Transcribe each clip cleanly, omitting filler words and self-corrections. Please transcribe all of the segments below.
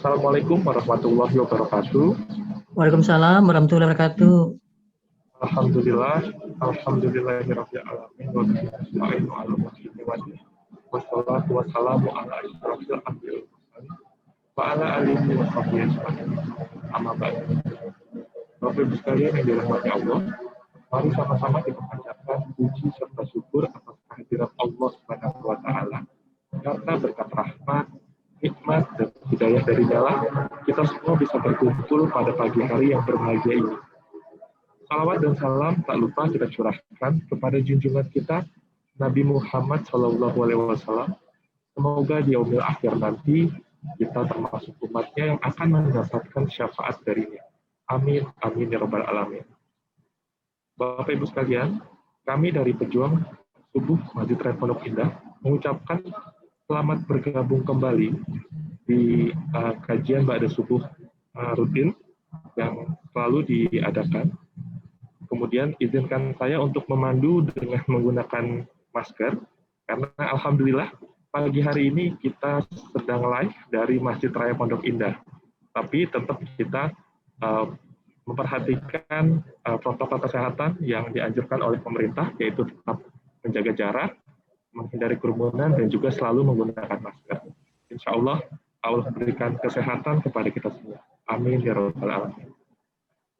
Assalamualaikum warahmatullahi wabarakatuh. Waalaikumsalam warahmatullahi wabarakatuh. Alhamdulillahirabbil alamin wa bihi nasta'inu 'ala umuri dunya wassalatu wassalamu ala asyrofil anbiya'i wa ala alihi wa sahbihi ajma'in. Amma ba'du. Bapak Ibu sekalian yang dirahmati Allah, mari sama-sama kita panjatkan puji serta syukur atas kehadirat Allah Subhanahu wa taala. Karena berkat rahmat, nikmat dan hidayah dari Allah, kita semua bisa berkumpul pada pagi hari yang berbahagia ini. Salawat dan salam tak lupa kita curahkan kepada junjungan kita Nabi Muhammad SAW. Semoga di yaumil akhir nanti kita termasuk umatnya yang akan mendapatkan syafaat darinya. Amin, amin ya rabbal alamin. Bapak Ibu sekalian, kami dari Pejuang Subuh Masjid Raya Pondok Indah mengucapkan selamat bergabung kembali di kajian Ba'da Subuh rutin yang selalu diadakan. Kemudian izinkan saya untuk memandu dengan menggunakan masker, karena alhamdulillah pagi hari ini kita sedang live dari Masjid Raya Pondok Indah. Tapi tetap kita memperhatikan protokol kesehatan yang dianjurkan oleh pemerintah, yaitu tetap menjaga jarak, menghindari kerumunan, dan juga selalu menggunakan masker. Insya Allah berikan kesehatan kepada kita semua. Amin ya rabbal alamin.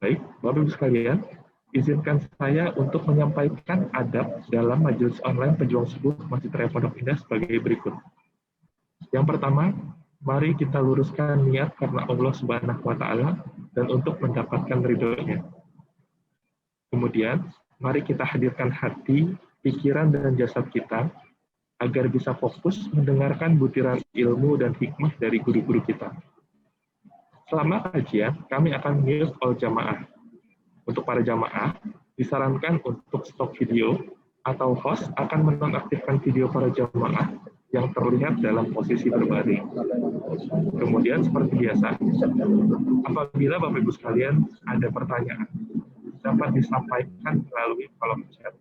Baik, Bapak Ibu sekalian, izinkan saya untuk menyampaikan adab dalam majelis online Pejuang Subuh Masjid Raya Pondok Indah sebagai berikut. Yang pertama, mari kita luruskan niat karena Allah Subhanahu wa taala dan untuk mendapatkan ridhonya. Kemudian, mari kita hadirkan hati, pikiran dan jasad kita agar bisa fokus mendengarkan butiran ilmu dan hikmah dari guru-guru kita. Selama kajian, kami akan mute all jamaah. Untuk para jamaah, disarankan untuk stop video atau host akan menonaktifkan video para jamaah yang terlihat dalam posisi berbaring. Kemudian seperti biasa, apabila Bapak Ibu sekalian ada pertanyaan, dapat disampaikan melalui kolom chat.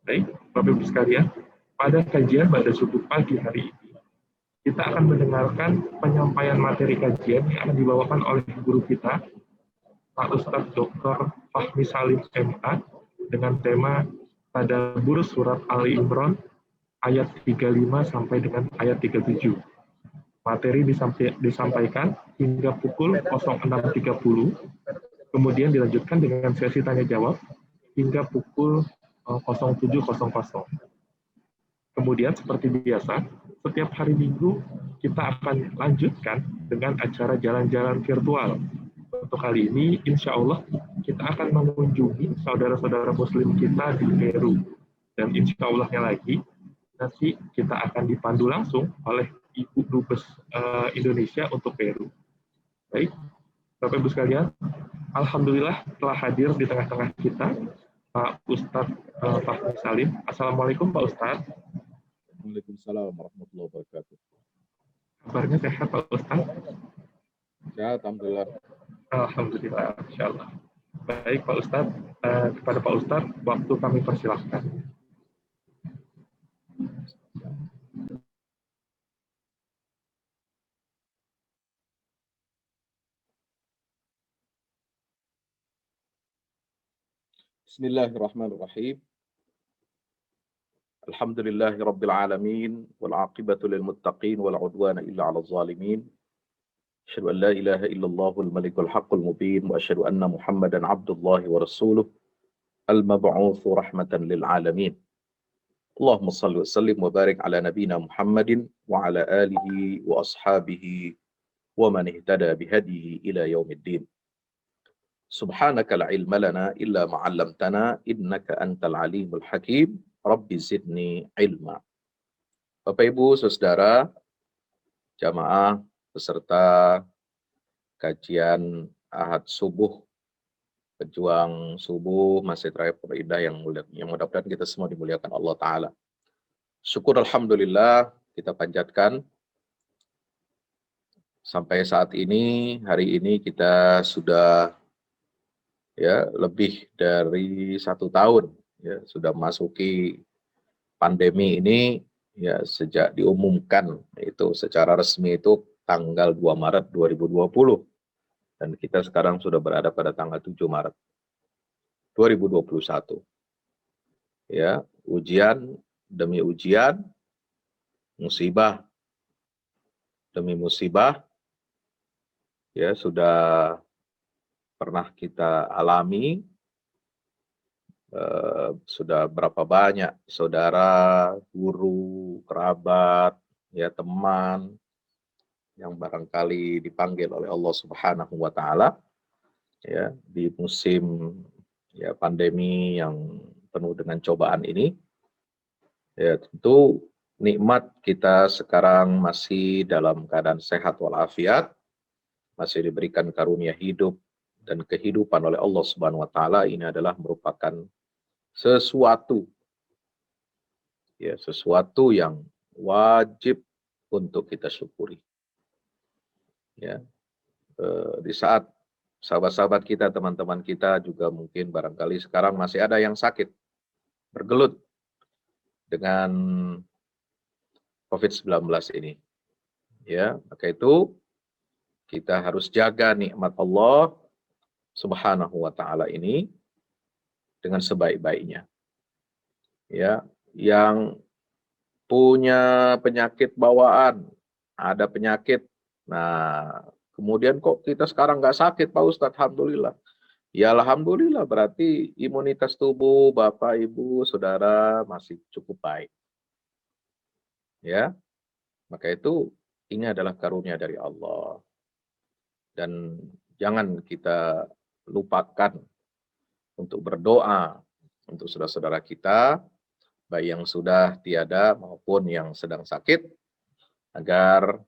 Baik, Bapak Ibu sekalian, pada kajian Ba'da Subuh pagi hari ini, kita akan mendengarkan penyampaian materi kajian yang akan dibawakan oleh guru kita, Pak Ustadz Dr. Fahmi Salim MA, dengan tema Tadabbur Surat Ali Imran ayat 35 sampai dengan ayat 37. Materi disampaikan hingga pukul 06.30, kemudian dilanjutkan dengan sesi tanya jawab hingga pukul 07.00. Kemudian seperti biasa, setiap hari Minggu kita akan lanjutkan dengan acara jalan-jalan virtual. Untuk kali ini, insya Allah, kita akan mengunjungi saudara-saudara Muslim kita di Peru. Dan insya Allahnya lagi, nanti kita akan dipandu langsung oleh Ibu Dubes Indonesia untuk Peru. Baik, Bapak Ibu sekalian, alhamdulillah telah hadir di tengah-tengah kita Pak Ustadz Fahmi Salim. Assalamualaikum Pak Ustadz. Waalaikumsalam warahmatullahi wabarakatuh. Kabarnya sehat Pak Ustadz? Sehat, alhamdulillah. Alhamdulillah, insya Allah. Baik Pak Ustadz, kepada Pak Ustadz, waktu kami persilahkan. Bismillahirrahmanirrahim. Alhamdulillahi rabbil alamin wal aqibatu lil muttaqin wal udwana illa 'alal zalimin. Asyhadu an la ilaha illallahul malikul haqqul mubin wa asyhadu anna Muhammadan abdullahi wa rasuluh al-mab'utsu rahmatan lil alamin. Allahumma shalli wa sallim wa barik ala nabiyyina Muhammadin wa ala alihi wa ashabihi wa man ihtada bihadihi ila yaumiddin. Subhanaka la ilma lana illa ma 'allamtana innaka antal alimul hakim. Rabbi zidni ilma. Bapak Ibu Saudara, jamaah peserta kajian Ahad Subuh, pejuang subuh Masjid Raya Pondok Indah yang mudah-mudahan kita semua dimuliakan Allah Ta'ala. Syukur alhamdulillah kita panjatkan sampai saat ini, hari ini kita sudah ya lebih dari 1 tahun ya sudah masuki pandemi ini ya sejak diumumkan itu secara resmi itu tanggal 2 Maret 2020 dan kita sekarang sudah berada pada tanggal 7 Maret 2021. Ya, ujian demi ujian, musibah demi musibah ya sudah pernah kita alami. Sudah berapa banyak saudara, guru, kerabat, ya teman yang barangkali dipanggil oleh Allah Subhanahu wa Ta'ala ya di musim ya pandemi yang penuh dengan cobaan ini. Ya tentu nikmat kita sekarang masih dalam keadaan sehat walafiat, masih diberikan karunia hidup dan kehidupan oleh Allah Subhanahu wa Ta'ala. Ini adalah merupakan sesuatu ya, sesuatu yang wajib untuk kita syukuri. Ya, di saat sahabat-sahabat kita, teman-teman kita juga mungkin barangkali sekarang masih ada yang sakit, bergelut dengan COVID-19 ini. Ya, maka itu kita harus jaga nikmat Allah Subhanahu wa Ta'ala ini dengan sebaik-baiknya. Ya, yang punya penyakit bawaan, ada penyakit. Nah, kemudian kok kita sekarang nggak sakit, Pak Ustadz? Alhamdulillah. Ya, alhamdulillah berarti imunitas tubuh Bapak, Ibu, Saudara masih cukup baik. Ya, maka itu ini adalah karunia dari Allah. Dan jangan kita lupakan untuk berdoa untuk saudara-saudara kita, baik yang sudah tiada maupun yang sedang sakit, agar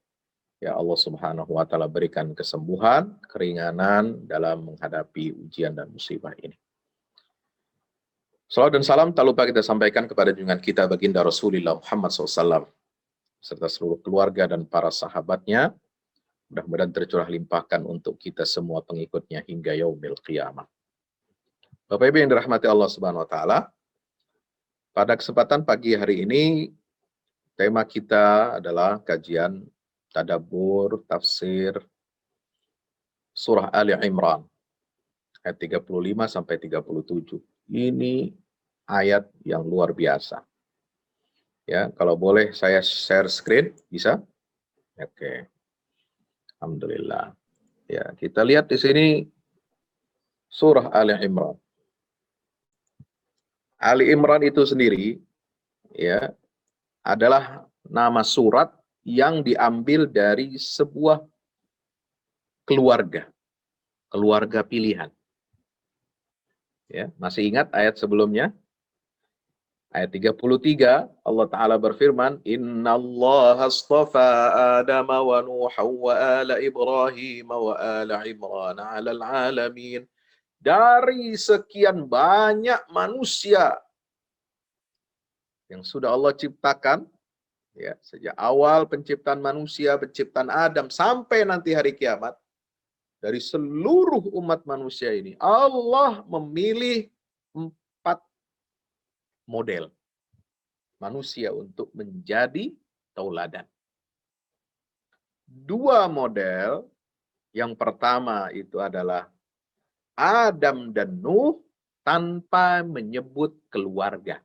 ya Allah Subhanahu wa Ta'ala berikan kesembuhan, keringanan dalam menghadapi ujian dan musibah ini. Salawat dan salam tak lupa kita sampaikan kepada junjungan kita baginda Rasulullah Muhammad SAW serta seluruh keluarga dan para sahabatnya. Mudah-mudahan tercurah limpahkan untuk kita semua pengikutnya hingga yaumil qiyamah. Bapak Ibu yang dirahmati Allah Subhanahu wa Ta'ala, pada kesempatan pagi hari ini tema kita adalah kajian tadabbur tafsir surah Ali Imran ayat 35 sampai 37. Ini ayat yang luar biasa. Ya, kalau boleh saya share screen, bisa? Oke. Alhamdulillah. Ya, kita lihat di sini surah Ali Imran. Ali Imran itu sendiri ya adalah nama surat yang diambil dari sebuah keluarga pilihan. Ya, masih ingat ayat sebelumnya? Ayat 33, Allah Ta'ala berfirman, Innallaha astafa Adama wa Nuha wa ala Ibrahim wa ala Imran alal alamin. Dari sekian banyak manusia yang sudah Allah ciptakan, ya, sejak awal penciptaan manusia, penciptaan Adam, sampai nanti hari kiamat, dari seluruh umat manusia ini, Allah memilih 4 model manusia untuk menjadi tauladan. 2 model, yang pertama itu adalah Adam dan Nuh tanpa menyebut keluarga.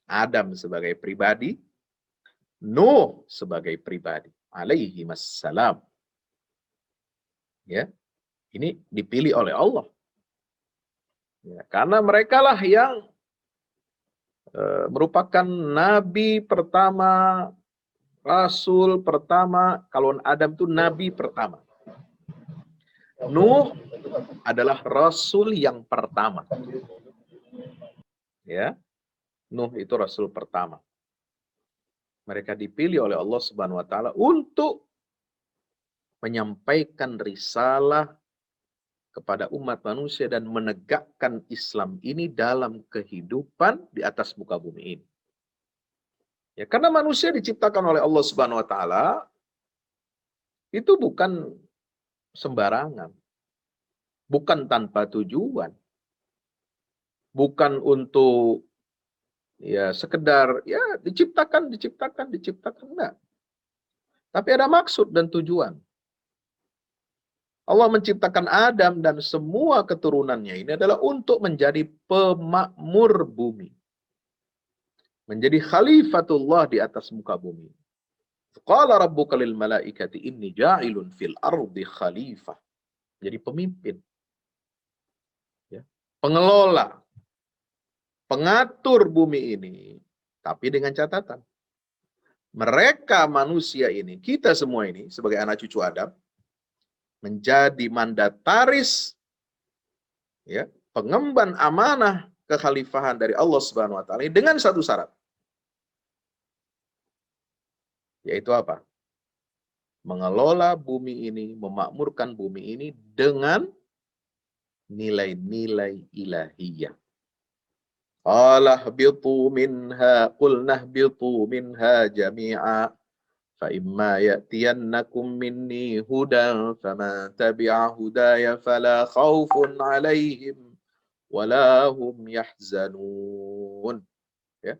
Adam sebagai pribadi, Nuh sebagai pribadi. Alaihi wassalam. Ya, ini dipilih oleh Allah. Ya, karena mereka lah yang merupakan nabi pertama, rasul pertama. Kalau Adam itu nabi pertama. Nuh adalah rasul yang pertama. Ya, Nuh itu rasul pertama. Mereka dipilih oleh Allah Subhanahu wa taala untuk menyampaikan risalah kepada umat manusia dan menegakkan Islam ini dalam kehidupan di atas muka bumi ini. Ya, karena manusia diciptakan oleh Allah Subhanahu wa taala itu bukan sembarangan, bukan tanpa tujuan, bukan untuk ya sekedar ya diciptakan enggak. Tapi ada maksud dan tujuan. Allah menciptakan Adam dan semua keturunannya ini adalah untuk menjadi pemakmur bumi. Menjadi khalifatullah di atas muka bumi. Qala rabbuka lil malaikati inni ja'ilun fil ardi khalifah. Jadi pemimpin. Ya. Pengelola. Pengatur bumi ini. Tapi dengan catatan. Mereka manusia ini, kita semua ini sebagai anak cucu Adam, menjadi mandataris, ya, pengemban amanah kekhalifahan dari Allah Subhanahu wa taala dengan satu syarat. Yaitu apa? Mengelola bumi ini, memakmurkan bumi ini dengan nilai-nilai ilahiyah. Qala ihbitu minha qulna ihbitu minha jami'a fa imma ya'tiyannakum minni hudan faman tabi'a hudaya fala khaufun 'alaihim wala hum yahzanun. Ya.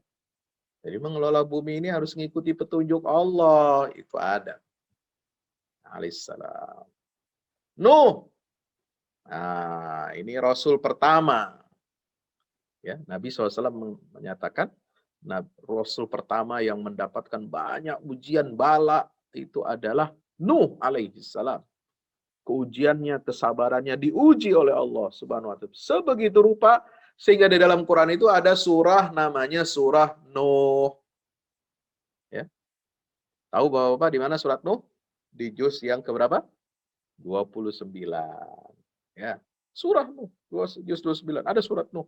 Jadi mengelola bumi ini harus mengikuti petunjuk Allah. Itu Adam alaihissalam. Nuh. Nah, ini Rasul pertama. Ya, Nabi SAW menyatakan, Rasul pertama yang mendapatkan banyak ujian bala itu adalah Nuh alaihissalam. Keujiannya, kesabarannya diuji oleh Allah Subhanahu wa taala. Sebegitu rupa sehingga di dalam Quran itu ada surah namanya surah Nuh. Ya. Tahu Bapak-bapak di mana surat Nuh? Di juz yang keberapa? 29. Ya. Surah Nuh, juz 29. Ada surat Nuh.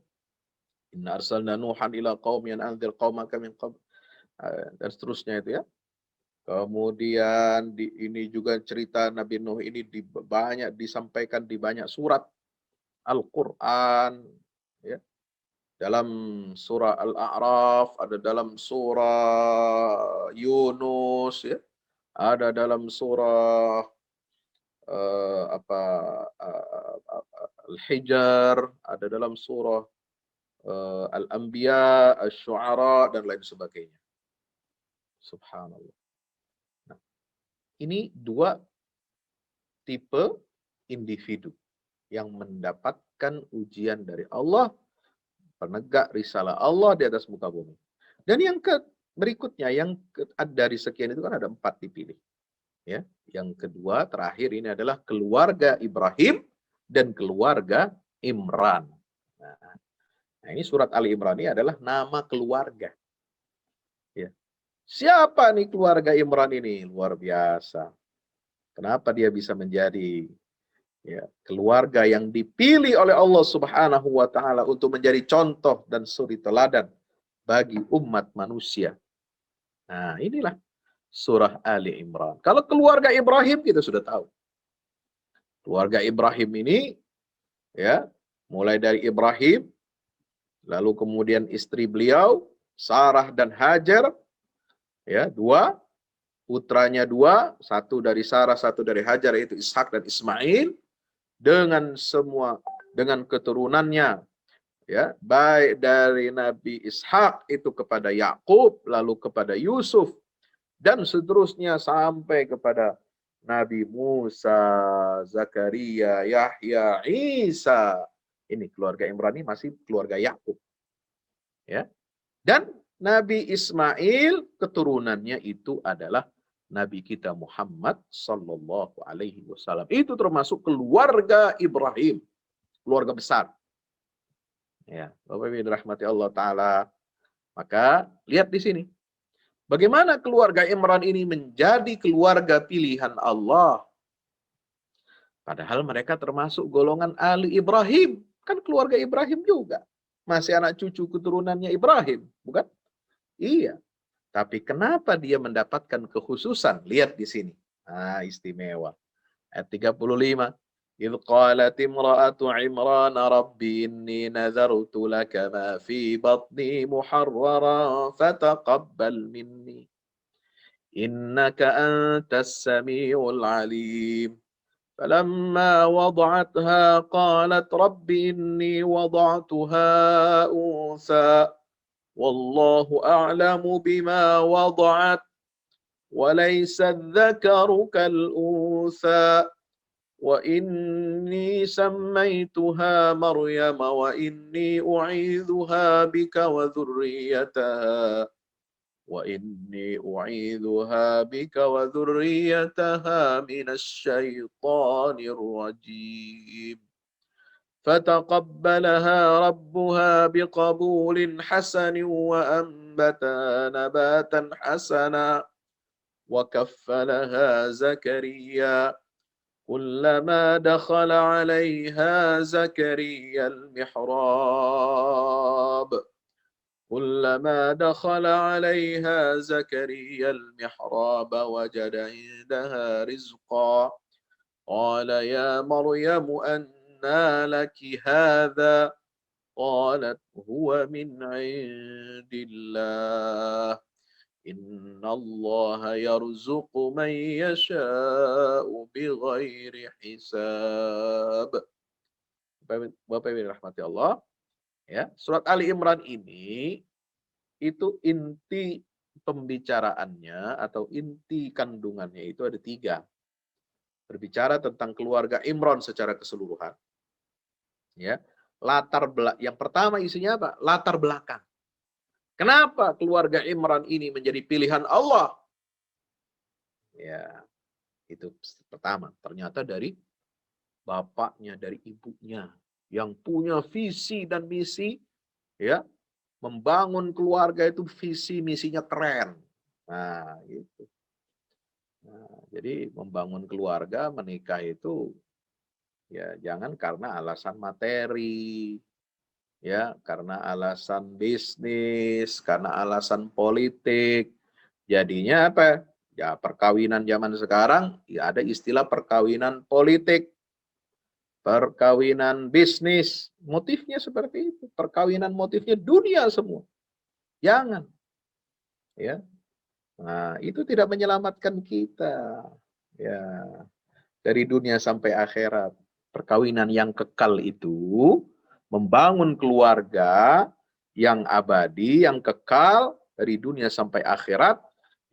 Inna arsalna Nuhan ila qaumin anzir qaumaka min qabl. Dan seterusnya itu ya. Kemudian ini juga cerita Nabi Nuh ini banyak disampaikan di banyak surat Al-Qur'an ya. Dalam surah Al-A'raf, ada dalam surah Yunus ya. Ada dalam surah Al-Hijr, ada dalam surah Al-Anbiya, Asy-Syu'ara dan lain sebagainya. Subhanallah. Nah, ini dua tipe individu yang mendapatkan ujian dari Allah, penegak risalah Allah di atas muka bumi. Dan yang berikutnya, dari sekian itu kan ada 4 dipilih. Ya, yang kedua terakhir ini adalah keluarga Ibrahim dan keluarga Imran. Nah, ini surat Ali Imran ini adalah nama keluarga. Ya. Siapa nih keluarga Imran ini? Luar biasa. Kenapa dia bisa menjadi ya, keluarga yang dipilih oleh Allah Subhanahu wa taala untuk menjadi contoh dan suri teladan bagi umat manusia. Nah, inilah surah Ali Imran. Kalau keluarga Ibrahim kita sudah tahu. Keluarga Ibrahim ini ya, mulai dari Ibrahim, lalu kemudian istri beliau, Sarah dan Hajar, ya, 2, putranya 2, 1 dari Sarah, 1 dari Hajar, yaitu Ishak dan Ismail, dengan keturunannya, ya, baik dari Nabi Ishak itu kepada Yakub, lalu kepada Yusuf, dan seterusnya sampai kepada Nabi Musa, Zakaria, Yahya, Isa. Ini keluarga Imran ini masih keluarga Yakub. Ya. Dan Nabi Ismail keturunannya itu adalah Nabi kita Muhammad sallallahu alaihi wasallam. Itu termasuk keluarga Ibrahim, keluarga besar. Ya, Bapak Ibu dirahmati Allah taala. Maka lihat di sini. Bagaimana keluarga Imran ini menjadi keluarga pilihan Allah. Padahal mereka termasuk golongan Ali Ibrahim. Kan keluarga Ibrahim juga. Masih anak cucu keturunannya Ibrahim, bukan? Iya. Tapi kenapa dia mendapatkan kekhususan? Lihat di sini. Nah, istimewa. Ayat 35. إذ قالت امرأة عمران رب إني نذرت لك ما في بطني محررا فتقبل مني إنك أنت السميع العليم فلما وضعتها قالت رب إني وضعتها أنثى والله أعلم بما وضعت وليس الذكر كالأنثى وإني سميتها مريم وإني أعيذها بك وذريتها من الشيطان الرجيم فتقبلها ربها بقبول حسن وأنبتها نباتا حسنا وكفلها زكريا كلما دخل عليها زكريا المحراب وجد عندها رزقا قال يا مريم أنى لك هذا قالت هو من عند الله إن الله يرزق من يشاء بغير حساب. Bapak Ibu dirahmati Allah, ya, surat Ali Imran ini itu inti pembicaraannya atau inti kandungannya itu ada 3. Berbicara tentang keluarga Imran secara keseluruhan. Ya, yang pertama isinya apa? Latar belakang. Kenapa keluarga Imran ini menjadi pilihan Allah? Ya, itu pertama. Ternyata dari bapaknya, dari ibunya yang punya visi dan misi, ya, membangun keluarga itu visi misinya keren. Nah, gitu. Nah, jadi membangun keluarga, menikah itu ya jangan karena alasan materi, ya, karena alasan bisnis, karena alasan politik. Jadinya apa? Ya perkawinan zaman sekarang ya ada istilah perkawinan politik, perkawinan bisnis. Motifnya seperti itu. Perkawinan motifnya dunia semua. Jangan. Ya. Nah, itu tidak menyelamatkan kita. Ya. Dari dunia sampai akhirat. Perkawinan yang kekal itu membangun keluarga yang abadi, yang kekal dari dunia sampai akhirat,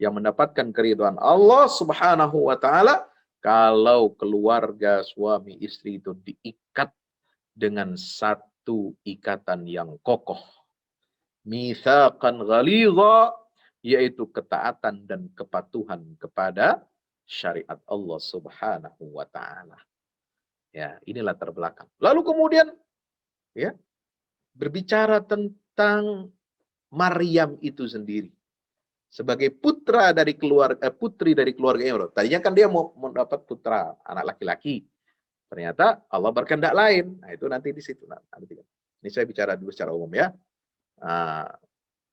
yang mendapatkan keridhaan Allah Subhanahu wa taala kalau keluarga suami istri itu diikat dengan satu ikatan yang kokoh. Mitsaqan ghalidha, yaitu ketaatan dan kepatuhan kepada syariat Allah Subhanahu wa taala. Ya, inilah latar belakang. Lalu kemudian ya, berbicara tentang Maryam itu sendiri sebagai putri dari keluarga Imran. Tadinya kan dia mau mendapat putra, anak laki-laki. Ternyata Allah berkehendak lain. Nah, itu nanti di situ. Ini saya bicara dulu secara umum ya. Nah,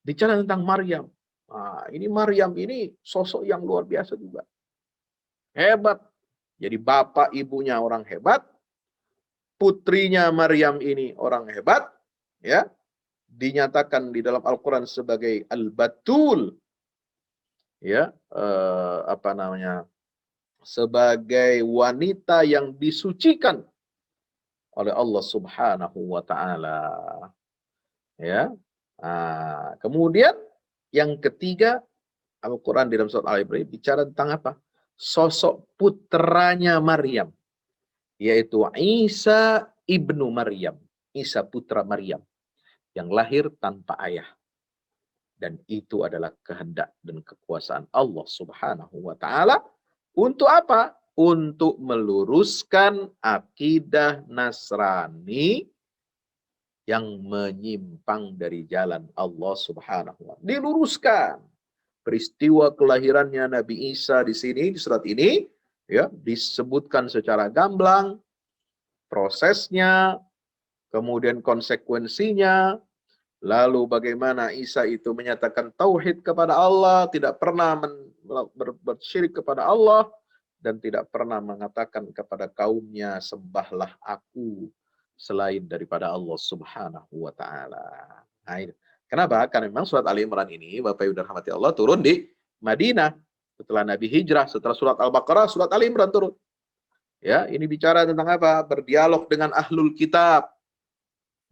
bicara tentang Maryam. Nah, ini Maryam ini sosok yang luar biasa juga. Hebat. Jadi bapak ibunya orang hebat. Putrinya Maryam ini orang hebat, ya, dinyatakan di dalam Al-Quran sebagai Al-Batul, ya, sebagai wanita yang disucikan oleh Allah Subhanahu wa taala, ya. Nah, kemudian yang ketiga, Al-Quran di dalam surat Al-Imran bicara tentang apa? Sosok putranya Maryam, yaitu Isa ibnu Maryam, Isa putra Maryam, yang lahir tanpa ayah. Dan itu adalah kehendak dan kekuasaan Allah Subhanahu wa taala untuk apa? Untuk meluruskan akidah Nasrani yang menyimpang dari jalan Allah Subhanahu wa taala. Diluruskan. Peristiwa kelahirannya Nabi Isa di sini, di surat ini, ya, disebutkan secara gamblang prosesnya, kemudian konsekuensinya, Lalu bagaimana Isa itu menyatakan tauhid kepada Allah, tidak pernah bersyirik kepada Allah, dan tidak pernah mengatakan kepada kaumnya, sembahlah aku selain daripada Allah Subhanahu wa Ta'ala. Nah, ini. Kenapa? Karena memang surat Ali Imran ini, Bapak Ibu dirahmati Allah, turun di Madinah. Setelah Nabi hijrah, setelah surat Al-Baqarah, surat Ali Imran turun. Ya, ini bicara tentang apa? Berdialog dengan ahlul kitab.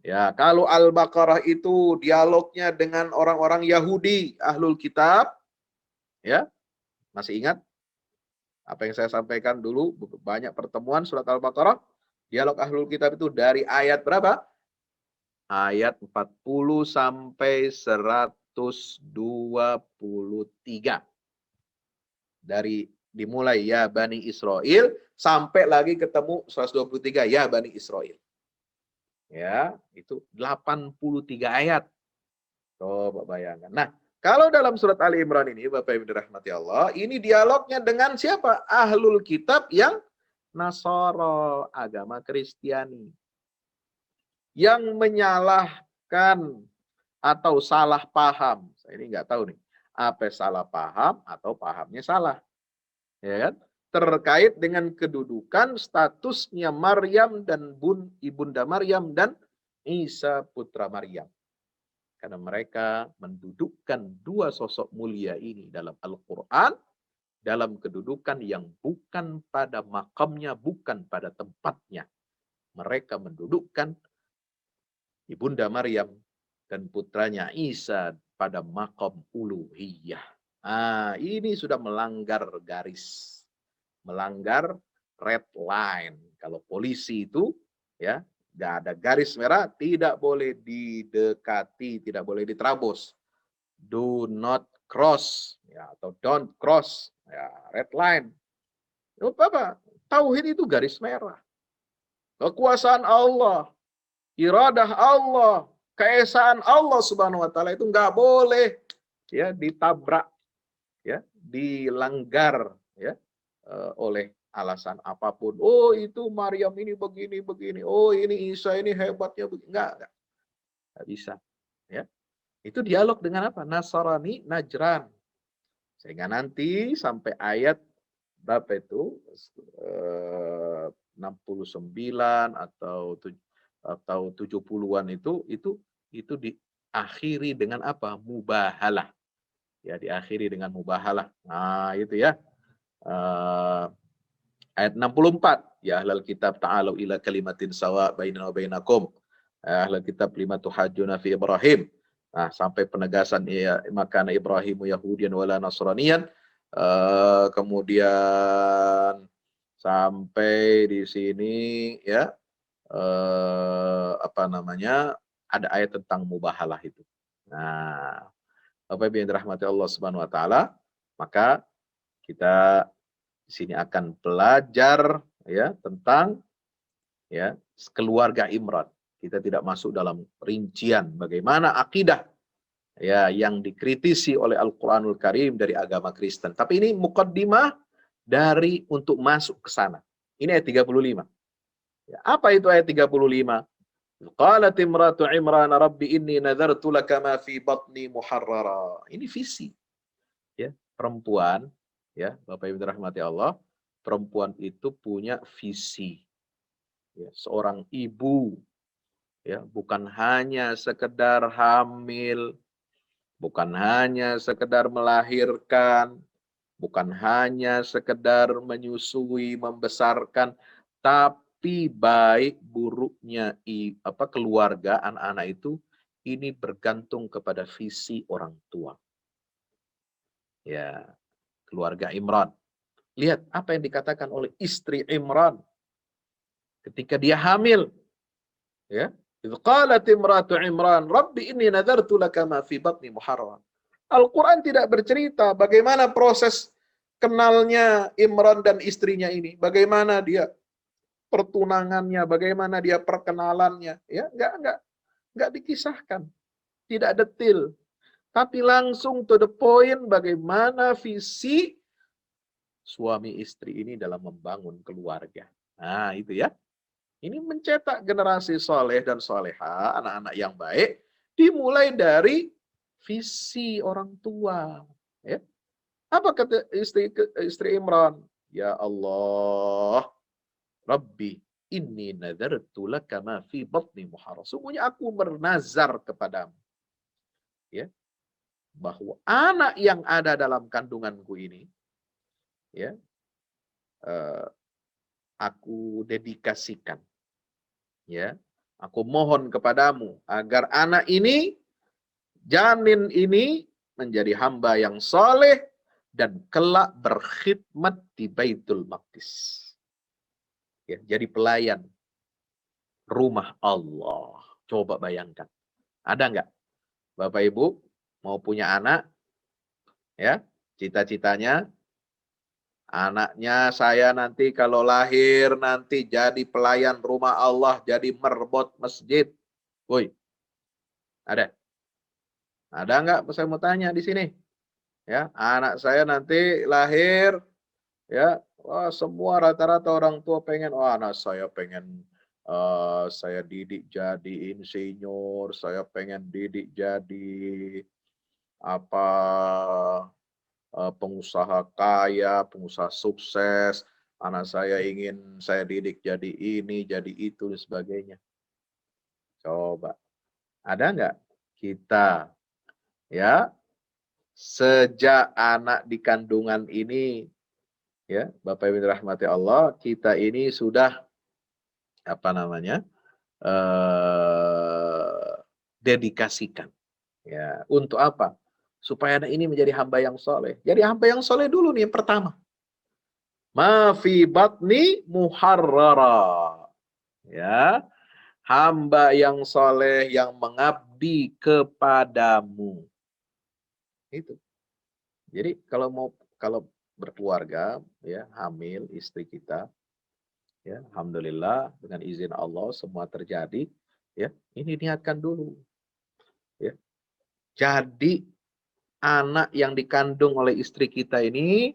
Ya, kalau Al-Baqarah itu dialognya dengan orang-orang Yahudi, ahlul kitab, ya, masih ingat apa yang saya sampaikan dulu, banyak pertemuan surat Al-Baqarah, dialog ahlul kitab itu dari ayat berapa? Ayat 40 sampai 123. Dari dimulai ya Bani Israel sampai lagi ketemu 123 ya Bani Israel. Ya, itu 83 ayat. Coba bayangkan. Nah, kalau dalam surat Ali Imran ini, Bapak Ibu dirahmati Allah, ini dialognya dengan siapa? Ahlul kitab yang Nasara, agama Kristiani. Yang menyalahkan atau salah paham. Saya ini nggak tahu nih, apa salah paham atau pahamnya salah. Ya kan? Terkait dengan kedudukan statusnya Maryam dan ibunda Maryam dan Isa putra Maryam. Karena mereka mendudukkan dua sosok mulia ini dalam Al-Quran, dalam kedudukan yang bukan pada makamnya, bukan pada tempatnya. Mereka mendudukkan ibunda Maryam dan putranya Isa pada makam uluhiyah. Nah, ini sudah melanggar garis. Melanggar red line. Kalau polisi itu ya nggak ada garis merah, tidak boleh didekati, tidak boleh diterabos. Do not cross ya, atau don't cross ya, red line. Apa? Tauhid itu garis merah. Kekuasaan Allah, iradah Allah, keesaan Allah Subhanahu wa taala itu nggak boleh ya ditabrak, ya, dilanggar ya oleh alasan apapun. Oh, itu Maryam ini begini. Oh, ini Isa ini hebatnya begini. Enggak bisa. Ya. Itu dialog dengan apa? Nasrani Najran. Sehingga nanti sampai ayat berapa itu? 69 atau 70-an itu diakhiri dengan apa? Mubahalah. Ya, diakhiri dengan mubahalah. Nah, itu ya. Ayat 64, ya ahlal kitab ta'alu ila kalimatin sawa bainana wa bainakum. Ahlal kitab lima tuhajjuna fi Ibrahim. Nah, sampai penegasan ya makana Ibrahimu Yahudian wala Nasraniyan. Kemudian sampai di sini ya apa namanya? Ada ayat tentang mubahalah itu. Nah, Bapak Ibu yang dirahmati Allah Subhanahu wa taala, maka kita di sini akan belajar ya tentang ya keluarga Imran. Kita tidak masuk dalam rincian bagaimana akidah ya yang dikritisi oleh Al-Qur'anul Karim dari agama Kristen. Tapi ini mukaddimah dari untuk masuk ke sana. Ini ayat 35. Ya, apa itu ayat 35? Qalat imratu Imran rabbi inni nadartu laka ma fi batni muharrara. Ini visi. Ya, perempuan ya, Bapak Ibu dirahmati Allah, perempuan itu punya visi. Ya, seorang ibu ya, bukan hanya sekedar hamil, bukan hanya sekedar melahirkan, bukan hanya sekedar menyusui, membesarkan, tapi baik buruknya keluarga anak-anak itu ini bergantung kepada visi orang tua. Ya, keluarga Imran. Lihat apa yang dikatakan oleh istri Imran ketika dia hamil. Ya. Idz qalat imratu Imran, "Rabbi inni nadartu laka ma fi batni muharram." Al-Qur'an tidak bercerita bagaimana proses kenalnya Imran dan istrinya ini, bagaimana dia pertunangannya, bagaimana dia perkenalannya, ya, enggak dikisahkan. Tidak detail. Tapi langsung to the point bagaimana visi suami istri ini dalam membangun keluarga. Nah, itu ya. Ini mencetak generasi soleh dan soleha, anak-anak yang baik, Dimulai dari visi orang tua. Ya. Apa kata istri Imran? Ya Allah, Rabbi, inni nadartu laka ma fi batni muharram. Sungguhnya aku bernazar kepadamu. Ya, bahwa anak yang ada dalam kandunganku ini, ya, aku dedikasikan. Ya, aku mohon kepadamu agar anak ini, janin ini menjadi hamba yang soleh dan kelak berkhidmat di Baitul Maqdis. Ya, jadi pelayan rumah Allah. Coba bayangkan. Ada nggak Bapak Ibu mau punya anak? Ya, cita-citanya anaknya saya nanti kalau lahir nanti jadi pelayan rumah Allah, jadi merbot masjid. Woi, ada? Ada nggak? Saya mau tanya di sini. Ya, anak saya nanti lahir, ya, wah, semua rata-rata orang tua pengen, oh anak saya pengen saya didik jadi insinyur, saya pengen didik jadi apa pengusaha kaya, pengusaha sukses, anak saya ingin saya didik jadi ini, jadi itu dan sebagainya. Coba, ada nggak kita, ya, sejak anak di kandungan ini, ya, Bapak Ibu rahmati Allah, kita ini sudah apa namanya dedikasikan, ya, untuk apa? Supaya anak ini menjadi hamba yang soleh. Jadi hamba yang soleh dulu nih yang pertama. Ma fi batni muharrara, ya, hamba yang soleh yang mengabdi kepadamu. Itu. Jadi kalau berkeluarga, ya, hamil istri kita, ya, alhamdulillah dengan izin Allah semua terjadi, ya, ini niatkan dulu, ya. Jadi anak yang dikandung oleh istri kita ini,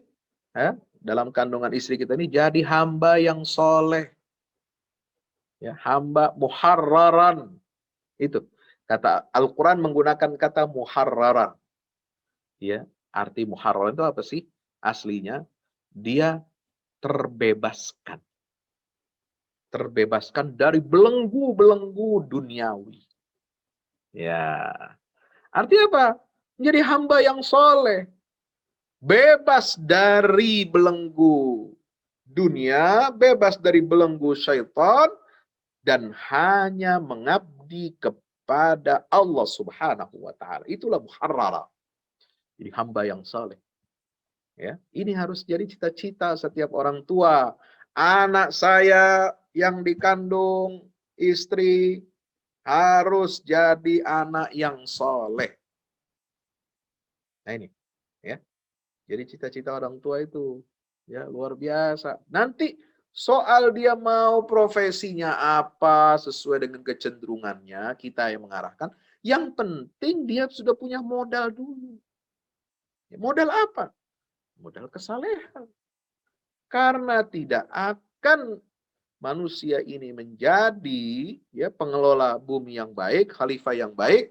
ya, dalam kandungan istri kita ini jadi hamba yang soleh, ya, hamba muharraran. Itu kata Al-Quran menggunakan kata muharraran, ya. Arti muharraran itu apa sih aslinya? Dia terbebaskan. Terbebaskan dari belenggu-belenggu duniawi. Ya. Artinya apa? Menjadi hamba yang soleh. Bebas dari belenggu dunia, bebas dari belenggu syaitan, dan hanya mengabdi kepada Allah Subhanahu wa Ta'ala. Itulah muharrara. Jadi hamba yang soleh. Ya, ini harus jadi cita-cita setiap orang tua. Anak saya yang dikandung istri harus jadi anak yang soleh. Nah ini, ya. Jadi cita-cita orang tua itu, ya, luar biasa. Nanti soal dia mau profesinya apa sesuai dengan kecenderungannya, kita yang mengarahkan. Yang penting dia sudah punya modal dulu. Ya, modal apa? Modal kesalehan. Karena tidak akan manusia ini menjadi, ya, pengelola bumi yang baik, khalifah yang baik.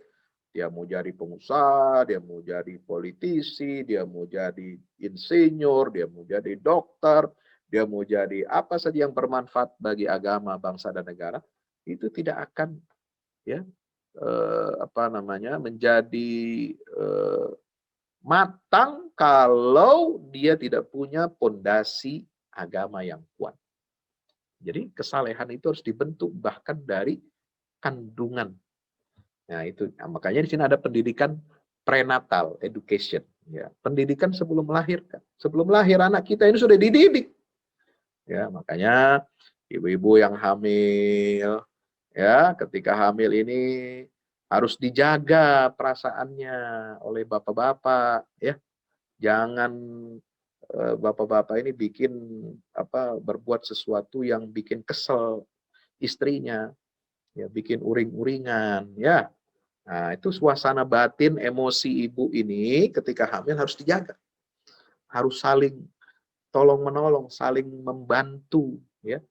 Dia mau jadi pengusaha, dia mau jadi politisi, dia mau jadi insinyur, dia mau jadi dokter, dia mau jadi apa saja yang bermanfaat bagi agama, bangsa dan negara, itu tidak akan, ya, menjadi matang kalau dia tidak punya pondasi agama yang kuat. Jadi kesalehan itu harus dibentuk bahkan dari kandungan. Nah, itu makanya di sini ada pendidikan prenatal education, ya. Pendidikan sebelum melahirkan. Sebelum lahir anak kita ini sudah dididik. Ya, makanya ibu-ibu yang hamil, ya, ketika hamil ini harus dijaga perasaannya oleh bapak-bapak, ya. Jangan bapak-bapak ini berbuat sesuatu yang bikin kesel istrinya, ya, bikin uring-uringan, ya. Nah, itu suasana batin emosi ibu ini ketika hamil harus dijaga. Harus saling tolong-menolong, saling membantu, ya.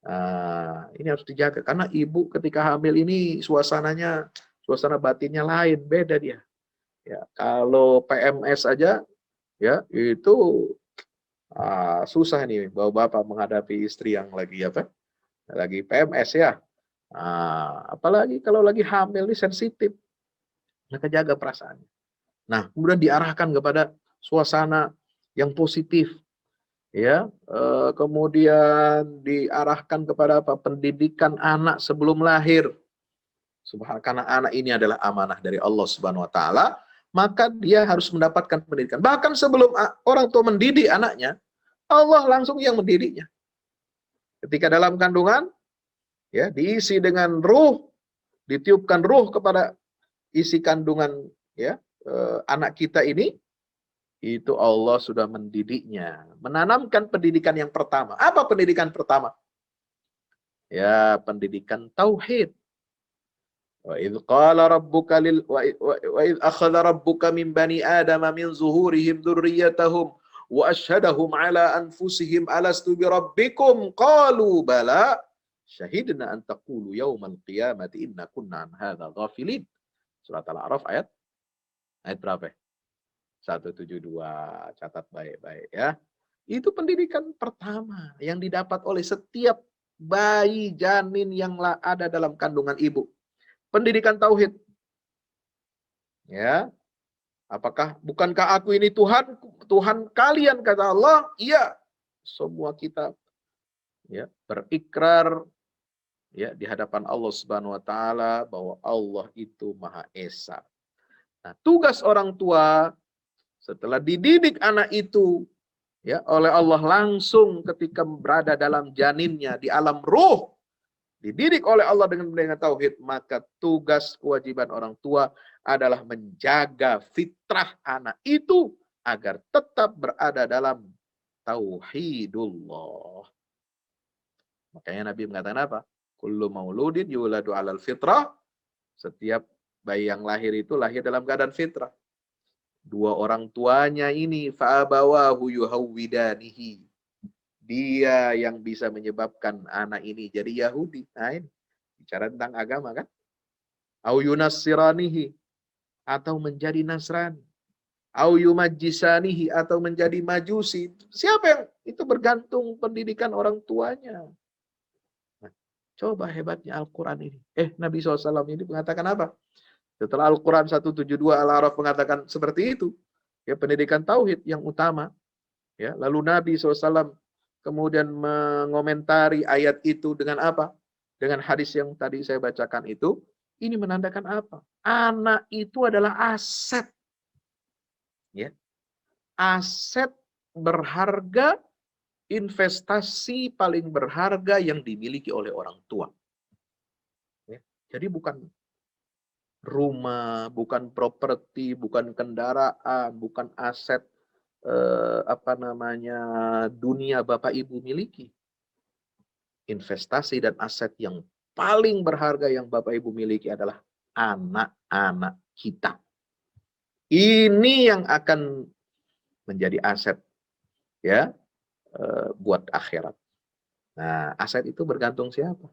Nah, ini harus dijaga karena ibu ketika hamil ini suasananya suasana batinnya lain, beda dia. Ya, kalau PMS aja, ya itu susah nih bapak-bapak menghadapi istri yang lagi apa? Lagi PMS ya. Apalagi kalau lagi hamil ini sensitif, maka jaga perasaannya. Nah, kemudian diarahkan kepada suasana yang positif, ya. Kemudian diarahkan kepada apa? Pendidikan anak sebelum lahir. Karena anak ini adalah amanah dari Allah Subhanahu wa taala, maka dia harus mendapatkan pendidikan. Bahkan sebelum orang tua mendidik anaknya, Allah langsung yang mendidiknya. Ketika dalam kandungan, ya, diisi dengan ruh, ditiupkan ruh kepada isi kandungan, ya, anak kita ini, itu Allah sudah mendidiknya, menanamkan pendidikan yang pertama. Apa pendidikan pertama? Ya, pendidikan tauhid. Wa idz qala rabbuka wa idz akhadha rabbuka min bani adama min zuhurihim dzurriyyatahum wa asyhadahum ala anfusihim alastu bi rabbikum qalu bala syahidna an taqulu yaumal qiyamati inna kunna an hadza ghafilin. Surat Al-A'raf ayat berapa? 172. Catat baik-baik ya. Itu pendidikan pertama yang didapat oleh setiap bayi janin yang ada dalam kandungan ibu. Pendidikan tauhid. Ya. Bukankah aku ini Tuhan kalian, kata Allah? Iya. Semua kita, ya, berikrar, ya, di hadapan Allah Subhanahu wa taala bahwa Allah itu Maha Esa. Nah, tugas orang tua setelah dididik anak itu, ya, oleh Allah langsung ketika berada dalam janinnya di alam ruh, dididik oleh Allah dengan pendidikan tauhid, maka tugas kewajiban orang tua adalah menjaga fitrah anak itu agar tetap berada dalam tauhidullah. Makanya Nabi mengatakan apa? Kullu mauludin yuladu 'alal fitrah. Setiap bayi yang lahir itu lahir dalam keadaan fitrah. Dua orang tuanya ini fa'abawahu yuhawwidanihi. Dia yang bisa menyebabkan anak ini jadi Yahudi. Nah, ini bicara tentang agama kan? Au yunassiranihi, atau menjadi Nasrani. Au yumajjisanihi, atau menjadi Majusi. Siapa yang itu bergantung pendidikan orang tuanya. Nah, coba hebatnya Al-Quran ini. Nabi SAW ini mengatakan apa? Setelah Al-Quran 172 Al-A'raf mengatakan seperti itu. Ya, pendidikan tauhid yang utama. Ya, lalu Nabi SAW kemudian mengomentari ayat itu dengan apa? Dengan hadis yang tadi saya bacakan itu. Ini menandakan apa? Anak itu adalah aset. Ya. Aset berharga, investasi paling berharga yang dimiliki oleh orang tua. Ya. Jadi bukan rumah, bukan properti, bukan kendaraan, bukan aset dunia Bapak Ibu miliki. Investasi dan aset yang paling berharga yang Bapak Ibu miliki adalah anak-anak kita. Ini yang akan menjadi aset, ya, buat akhirat. Nah, aset itu bergantung siapa?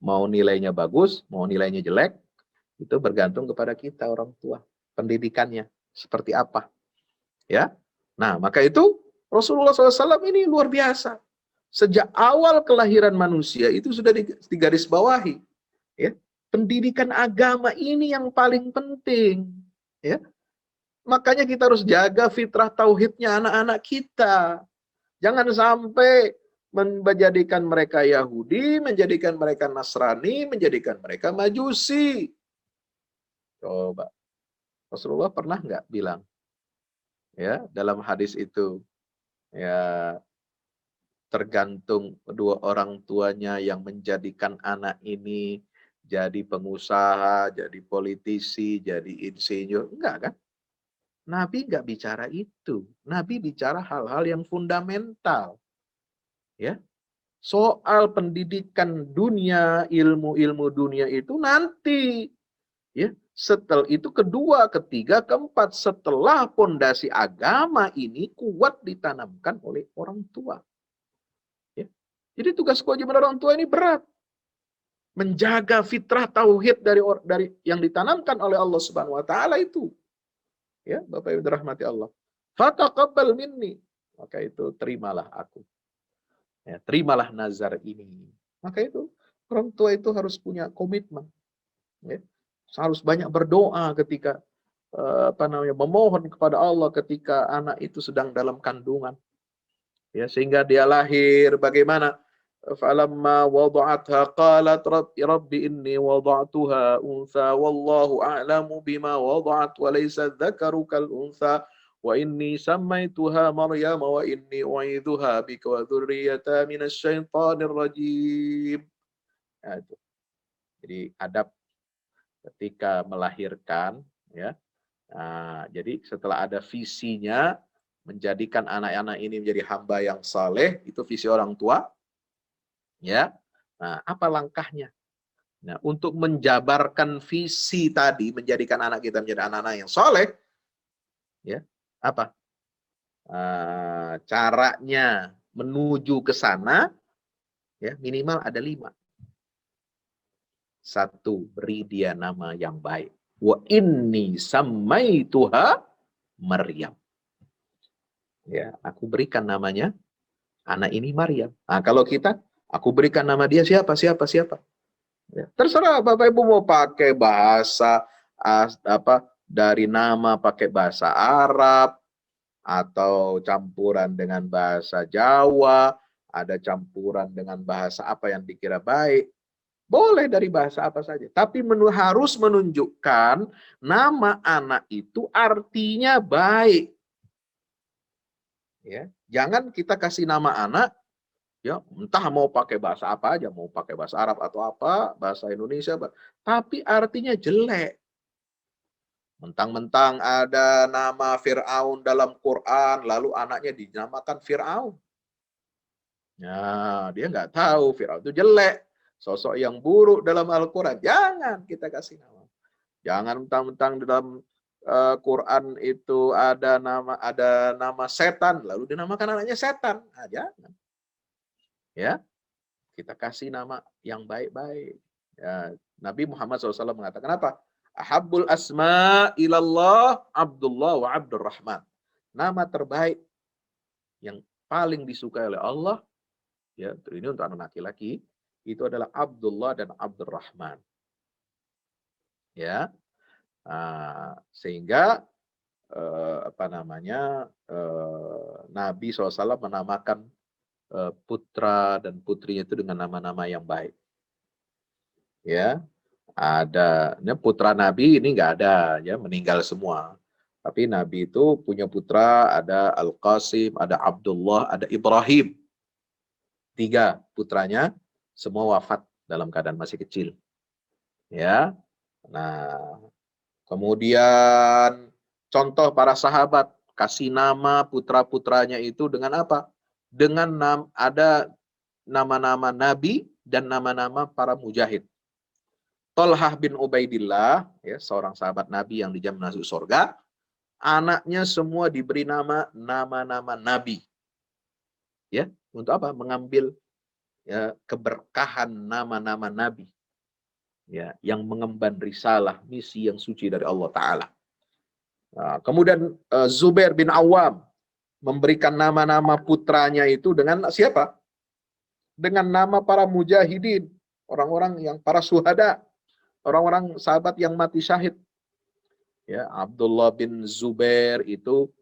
Mau nilainya bagus, mau nilainya jelek, itu bergantung kepada kita orang tua. Pendidikannya seperti apa? Ya. Nah, maka itu Rasulullah SAW ini luar biasa. Sejak awal kelahiran manusia itu sudah digarisbawahi. Ya. Pendidikan agama ini yang paling penting. Ya. Makanya kita harus jaga fitrah tauhidnya anak-anak kita. Jangan sampai menjadikan mereka Yahudi, menjadikan mereka Nasrani, menjadikan mereka Majusi. Coba. Rasulullah pernah nggak bilang, ya, dalam hadis itu, ya, tergantung kedua orang tuanya yang menjadikan anak ini jadi pengusaha, jadi politisi, jadi insinyur. Enggak kan? Nabi enggak bicara itu. Nabi bicara hal-hal yang fundamental. Ya. Soal pendidikan dunia, ilmu-ilmu dunia itu nanti. Ya. Setelah itu kedua, ketiga, keempat, setelah pondasi agama ini kuat ditanamkan oleh orang tua. Ya. Jadi tugas kewajiban orang tua ini berat. menjaga fitrah tauhid dari yang ditanamkan oleh Allah Subhanahu wa taala itu. Ya, Bapak Ibu dirahmati Allah. Fataqabbal minni. Maka itu terimalah aku. Ya, terimalah nazar ini. Maka itu orang tua itu harus punya komitmen. Ya. Harus banyak berdoa ketika memohon kepada Allah ketika anak itu sedang dalam kandungan. Ya, sehingga dia lahir bagaimana? Falamma wada'atha qalat rabbi inni wada'tuha untha wallahu a'lamu bima wada'at wa laysa dzakaru kal untha wa inni sammaituha Maryam wa inni u'idzuha bika wa dzurriyyataha minasy syaithanir rajim. Nah, itu. Jadi adab ketika melahirkan, ya. Nah, jadi setelah ada visinya menjadikan anak-anak ini menjadi hamba yang saleh, itu visi orang tua. Ya. Nah, apa langkahnya? Nah, untuk menjabarkan visi tadi, menjadikan anak kita menjadi anak-anak yang saleh, ya, apa? Caranya menuju ke sana, ya, minimal ada 5. 1, beri dia nama yang baik. Wa inni sammaituha Maryam. Ya, aku berikan namanya anak ini Maryam. Nah, kalau kita, aku berikan nama dia siapa. Ya, terserah Bapak Ibu mau pakai bahasa dari nama pakai bahasa Arab atau campuran dengan bahasa Jawa, ada campuran dengan bahasa apa yang dikira baik. Boleh dari bahasa apa saja, tapi harus menunjukkan nama anak itu artinya baik. Ya, jangan kita kasih nama anak, ya entah mau pakai bahasa apa aja, mau pakai bahasa Arab atau apa, bahasa Indonesia, tapi artinya jelek. Mentang-mentang ada nama Fir'aun dalam Quran, lalu anaknya dinamakan Fir'aun. Nah, dia nggak tahu Fir'aun itu jelek. Sosok yang buruk dalam Al-Quran. Jangan kita kasih nama. Jangan mentang-mentang dalam Quran itu ada nama setan, lalu dinamakan anaknya setan. Nah, jangan. Ya, kita kasih nama yang baik-baik. Ya, Nabi Muhammad SAW mengatakan apa? Ahabbul asma ilallah Abdullah wa Abdurrahman. Nama terbaik yang paling disukai oleh Allah, ya, ini untuk anak laki-laki, itu adalah Abdullah dan Abdurrahman. Ya, sehingga Nabi SAW menamakan putra dan putrinya itu dengan nama-nama yang baik. Ya, ada putra Nabi ini nggak ada, ya, meninggal semua. Tapi Nabi itu punya putra, ada Al-Qasim, ada Abdullah, ada Ibrahim. 3 putranya semua wafat dalam keadaan masih kecil. Ya. Nah, kemudian contoh para sahabat kasih nama putra-putranya itu dengan apa? Dengan ada nama-nama nabi dan nama-nama para mujahid. Tolhah bin Ubaidillah, ya, seorang sahabat Nabi yang dijamin masuk surga, anaknya semua diberi nama-nama nabi. Ya, untuk apa? Mengambil, ya, keberkahan nama-nama nabi. Ya, yang mengemban risalah misi yang suci dari Allah Ta'ala. Nah, kemudian Zubair bin Awam memberikan nama-nama putranya itu dengan siapa? Dengan nama para mujahidin, orang-orang yang para syuhada, orang-orang sahabat yang mati syahid. Ya, Abdullah bin Zubair itu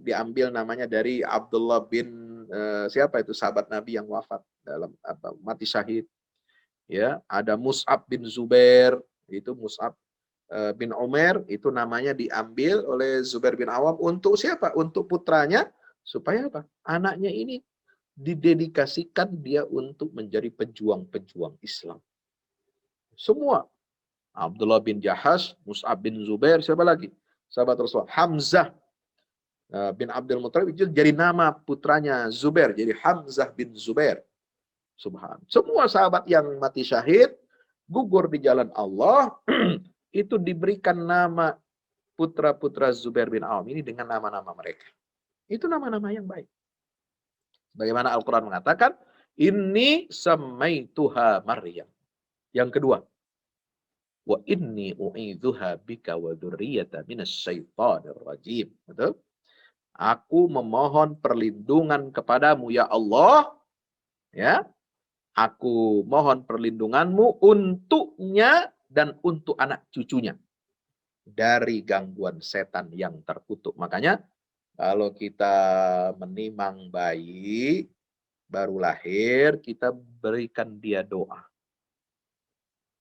diambil namanya dari Abdullah bin siapa itu sahabat Nabi yang wafat dalam mati syahid. Ya, ada Mus'ab bin Zubair, itu Mus'ab bin Umar, itu namanya diambil oleh Zubair bin Awam untuk siapa? Untuk putranya, supaya apa? Anaknya ini didedikasikan dia untuk menjadi pejuang-pejuang Islam. Semua. Abdullah bin Jahash, Mus'ab bin Zubair, siapa lagi? Sahabat Rasulullah. Hamzah bin Abdul Muttalib itu jadi nama putranya Zubair, jadi Hamzah bin Zubair. Subhan. Semua sahabat yang mati syahid, gugur di jalan Allah, itu diberikan nama putra-putra Zubair bin Awam ini dengan nama-nama mereka. Itu nama-nama yang baik. Bagaimana Al-Quran mengatakan, Inni samaituha Maryam. Yang kedua, wa inni u'idzuha bika wa dzurriyyata minasyaitonir rajim. Betul? Aku memohon perlindungan kepadamu ya Allah, ya. Aku mohon perlindunganmu untuknya dan untuk anak cucunya dari gangguan setan yang terkutuk. Makanya kalau kita menimang bayi baru lahir, kita berikan dia doa.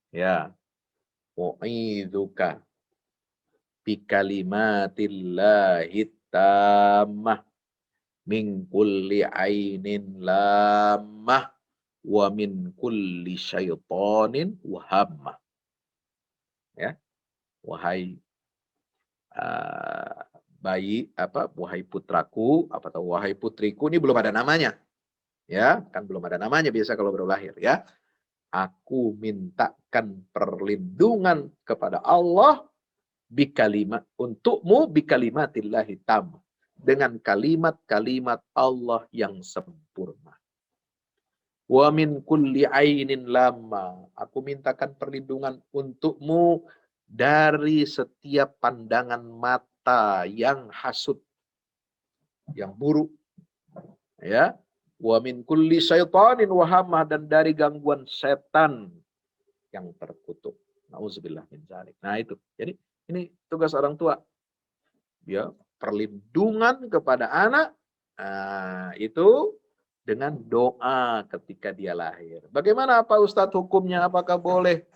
Ya, u'idzuka bikalimatillahi tammah min kulli ainin lamah wa min kulli syaitanin wahammah. Ya, wahai wahai putraku, atau wahai putriku, ini belum ada namanya. Ya, kan belum ada namanya biasa kalau baru lahir, ya. Aku mintakan perlindungan kepada Allah untukmu bikalimatillahi tam, dengan kalimat-kalimat Allah yang sempurna. Wa min kulli ainin lama, aku mintakan perlindungan untukmu dari setiap pandangan mata yang hasud, yang buruk, ya. Wa min kulli syaitanin wahamah, dan dari gangguan setan yang terkutuk. Nauzubillah min dzalik. Nah itu. Jadi ini tugas orang tua. Ya, perlindungan kepada anak itu dengan doa ketika dia lahir. Bagaimana Pak Ustadz hukumnya? Apakah boleh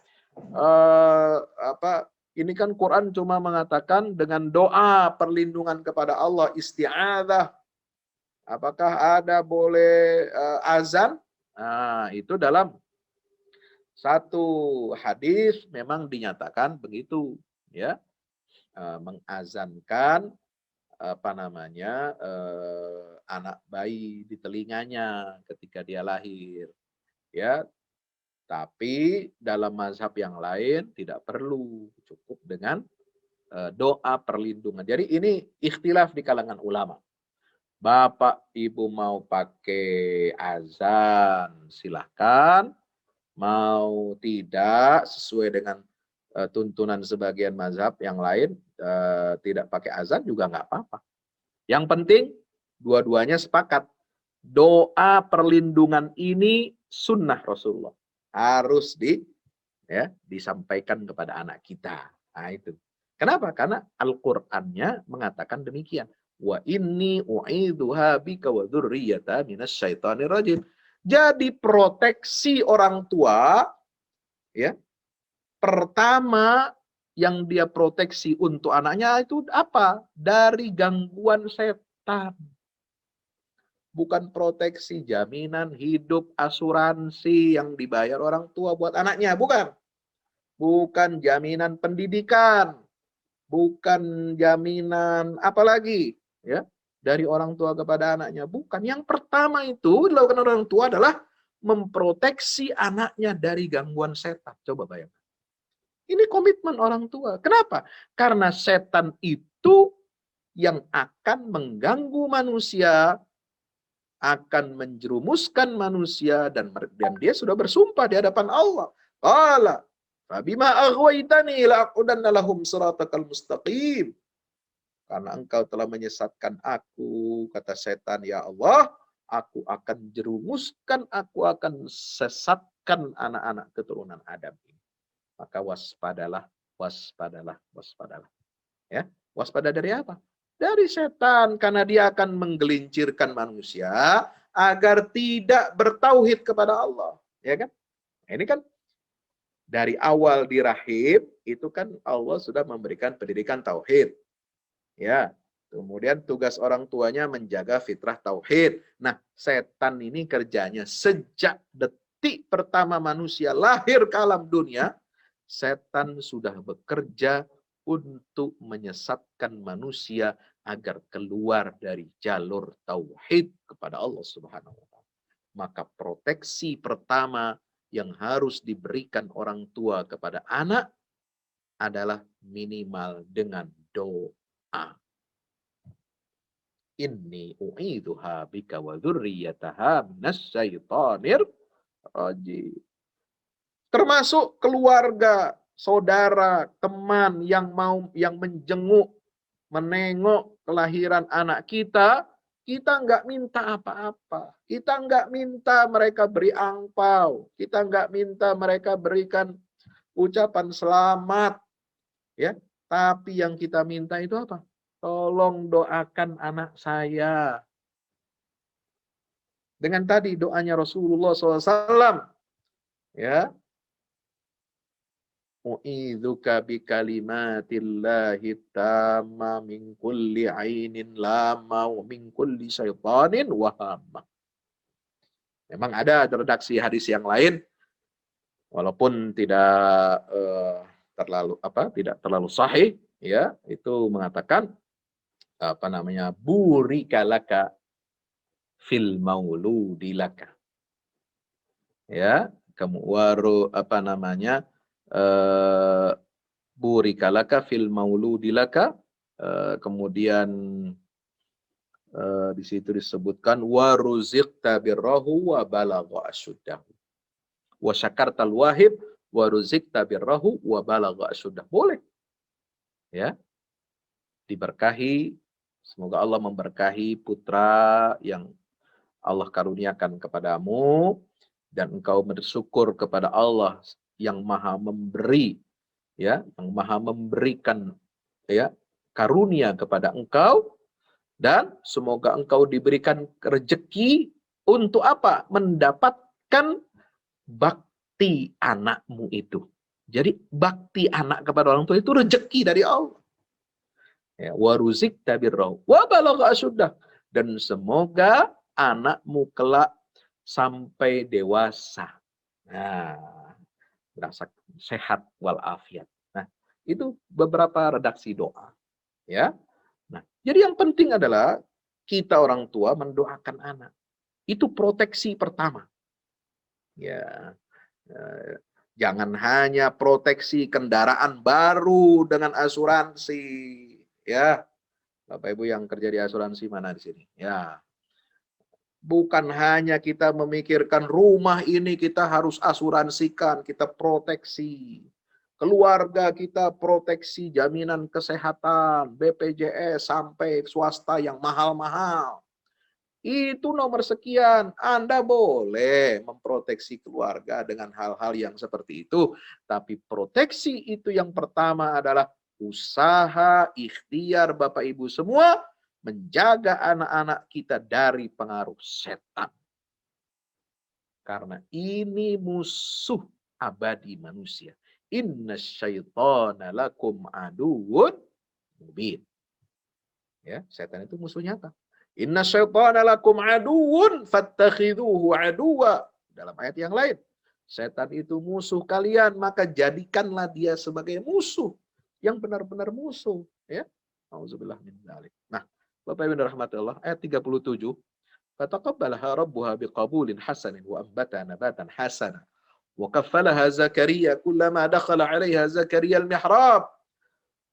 ini kan Quran cuma mengatakan dengan doa perlindungan kepada Allah, isti'adzah. Apakah ada boleh azan? Nah, itu dalam satu hadis memang dinyatakan begitu, ya. Mengazankan anak bayi di telinganya ketika dia lahir, ya. Tapi dalam mazhab yang lain tidak perlu, cukup dengan doa perlindungan. Jadi ini ikhtilaf di kalangan ulama. Bapak Ibu mau pakai azan silahkan, mau tidak sesuai dengan tuntunan sebagian mazhab yang lain, tidak pakai azan juga nggak apa-apa. Yang penting dua-duanya sepakat. Doa perlindungan ini sunnah Rasulullah. Harus disampaikan kepada anak kita. Nah itu. Kenapa? Karena Al-Qur'annya mengatakan demikian. Wa inni u'idzuha bika wa dzurriyyata minasyaitonir rajim. Jadi proteksi orang tua, ya. Pertama yang dia proteksi untuk anaknya itu apa? Dari gangguan setan. Bukan proteksi jaminan hidup, asuransi yang dibayar orang tua buat anaknya, bukan. Bukan jaminan pendidikan, bukan jaminan apalagi, ya, dari orang tua kepada anaknya, bukan. Yang pertama itu dilakukan orang tua adalah memproteksi anaknya dari gangguan setan. Coba bayangkan. Ini komitmen orang tua. Kenapa? Karena setan itu yang akan mengganggu manusia, akan menjerumuskan manusia, dan dia sudah bersumpah di hadapan Allah. Qala fabima aghwaytani la'qudanna lahum shiratakal mustaqim. Karena engkau telah menyesatkan aku, kata setan, ya Allah, aku akan jerumuskan, aku akan sesatkan anak-anak keturunan Adam ini. Maka waspadalah, waspadalah, waspadalah. Ya, waspada dari apa? Dari setan, karena dia akan menggelincirkan manusia agar tidak bertauhid kepada Allah, ya kan? Ini kan dari awal di rahim itu kan Allah sudah memberikan pendidikan tauhid. Ya. Kemudian tugas orang tuanya menjaga fitrah tauhid. Nah, setan ini kerjanya sejak detik pertama manusia lahir ke alam dunia, setan sudah bekerja untuk menyesatkan manusia agar keluar dari jalur tauhid kepada Allah Subhanahu wa taala. Maka proteksi pertama yang harus diberikan orang tua kepada anak adalah minimal dengan doa. Inni u'idzuha bika wa dzurriyyataha minasyaitonir rajim. Termasuk keluarga, saudara, teman yang menjenguk, menengok kelahiran anak kita nggak minta apa-apa. Kita nggak minta mereka beri angpau. Kita nggak minta mereka berikan ucapan selamat. Ya, tapi yang kita minta itu apa? Tolong doakan anak saya. Dengan tadi doanya Rasulullah SAW. Ya. U'idzuka bikalimatillahi tamma min kulli ainin lama wa min kulli syaitanin wahama. Memang ada redaksi hadis yang lain, walaupun tidak terlalu sahih, ya, itu mengatakan burikalaka fil mauludilaka, ya, burikalaka fil mauludilaka, kemudian di situ disebutkan waruziqta birrahu wa balagha asyuddahu wa syakartal wahib waruziqta birrahu wa balagha asyuddahu. Boleh, ya, diberkahi. Semoga Allah memberkahi putra yang Allah karuniakan kepadamu, dan engkau bersyukur kepada Allah yang maha memberi, ya, yang maha memberikan, ya, karunia kepada engkau, dan semoga engkau diberikan rezeki untuk apa? Mendapatkan bakti anakmu itu. Jadi bakti anak kepada orang tua itu rezeki dari Allah. Ya, waruzikta birrahu wa balagha asyuddah, dan semoga anakmu kelak sampai dewasa. Nah, merasa sehat walafiat. Nah, itu beberapa redaksi doa, ya. Nah, jadi yang penting adalah kita orang tua mendoakan anak. Itu proteksi pertama. Ya. Jangan hanya proteksi kendaraan baru dengan asuransi. Ya, Bapak Ibu yang kerja di asuransi mana di sini? Ya, bukan hanya kita memikirkan rumah ini kita harus asuransikan, kita proteksi. Keluarga kita proteksi, jaminan kesehatan, BPJS sampai swasta yang mahal-mahal. Itu nomor sekian. Anda boleh memproteksi keluarga dengan hal-hal yang seperti itu. Tapi proteksi itu yang pertama adalah usaha ikhtiar Bapak Ibu semua menjaga anak-anak kita dari pengaruh setan. Karena ini musuh abadi manusia. Inna syaitana lakum aduun mubin. Ya, setan itu musuh nyata. Inna syaitana lakum aduun fattakhiduhu aduwa. Dalam ayat yang lain, setan itu musuh kalian, maka jadikanlah dia sebagai musuh yang benar-benar musuh, ya. Auzubillah min dzalik. Nah, Bapak Ibu rahmatullah, ayat 37, fataqabbalaha rabbuha biqabulin hasanin wa ambata nabatan hasana wa kaffalaha Zakaria kullama dakhala 'alaiha Zakaria al-mihrab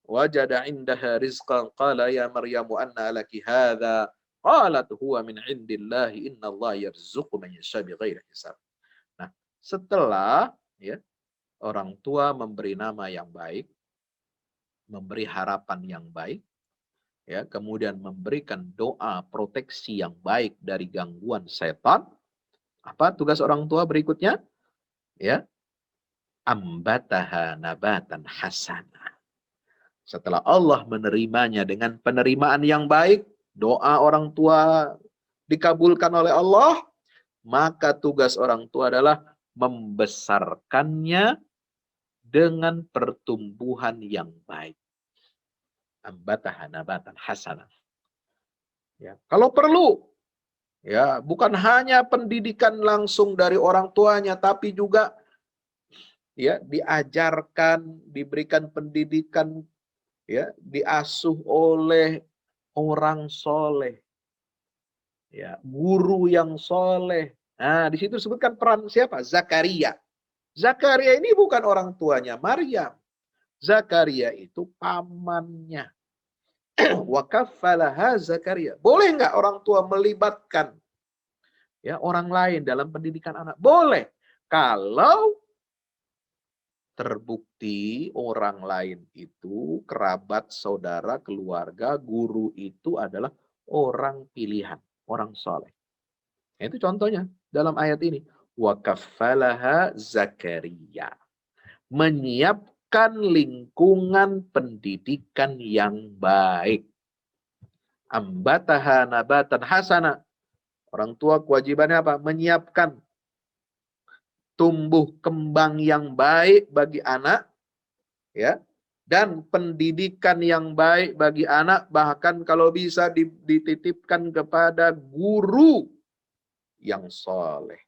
wajada 'indaha rizqan qala ya Maryamu anna laki hadza qalat huwa min 'indillahi innallaha yarzuqu man yasha bighairi hisab. Nah, setelah, ya, orang tua memberi nama yang baik, memberi harapan yang baik, ya, kemudian memberikan doa proteksi yang baik dari gangguan setan, apa tugas orang tua berikutnya? Ya, ambataha nabatan hasanah. Setelah Allah menerimanya dengan penerimaan yang baik, doa orang tua dikabulkan oleh Allah, maka tugas orang tua adalah membesarkannya dengan pertumbuhan yang baik. Ambataha nabatan hasanah. Ya, kalau perlu, ya, bukan hanya pendidikan langsung dari orang tuanya, tapi juga, ya, diajarkan, diberikan pendidikan, ya, diasuh oleh orang soleh, ya, guru yang soleh. Nah, di situ disebutkan peran siapa? Zakaria. Zakaria ini bukan orang tuanya Maryam. Zakaria itu pamannya. Wa kaffalaha Zakaria. Boleh nggak orang tua melibatkan ya orang lain dalam pendidikan anak? Boleh. Kalau terbukti orang lain itu kerabat, saudara, keluarga, guru itu adalah orang pilihan, orang soleh. Nah, itu contohnya dalam ayat ini. Wa kaffalaha Zakaria. Menyiapkan lingkungan pendidikan yang baik. Ambataha nabatan hasana. Orang tua kewajibannya apa? Menyiapkan tumbuh kembang yang baik bagi anak, ya, dan pendidikan yang baik bagi anak, bahkan kalau bisa dititipkan kepada guru yang soleh.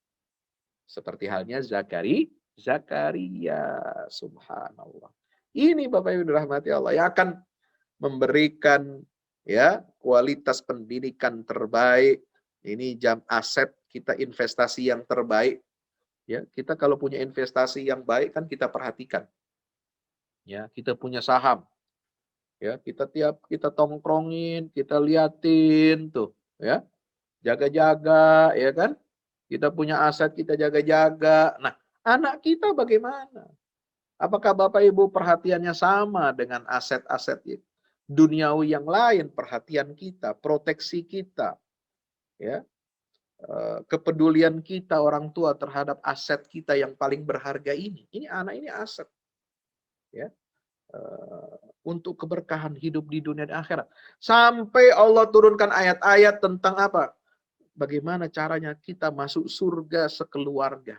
Seperti halnya Zakaria, subhanallah. Ini Bapak Ibu dirahmati Allah yang akan memberikan ya kualitas pendidikan terbaik. Ini aset kita, investasi yang terbaik. Ya, kita kalau punya investasi yang baik kan kita perhatikan. Ya, kita punya saham. Ya, kita tongkrongin, kita liatin tuh, ya. Jaga-jaga, ya kan? Kita punya aset, kita jaga-jaga. Nah, anak kita bagaimana? Apakah Bapak Ibu perhatiannya sama dengan aset-aset duniawi yang lain, perhatian kita, proteksi kita, ya, kepedulian kita orang tua terhadap aset kita yang paling berharga ini. Ini anak ini aset, ya, untuk keberkahan hidup di dunia dan akhirat. Sampai Allah turunkan ayat-ayat tentang apa? Bagaimana caranya kita masuk surga sekeluarga.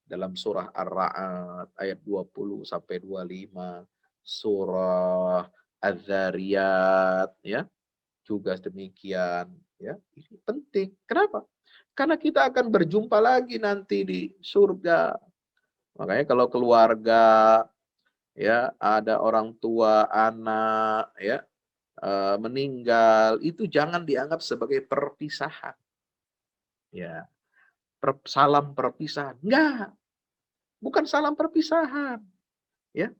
Dalam surah Ar-Ra'd ayat 20 sampai 25, surah Az-Zariyat, ya, juga demikian, ya. Ini penting. Kenapa? Karena kita akan berjumpa lagi nanti di surga. Makanya kalau keluarga, ya, ada orang tua, anak, ya, meninggal, itu jangan dianggap sebagai perpisahan. Ya, salam perpisahan. Enggak. Bukan salam perpisahan. Ya.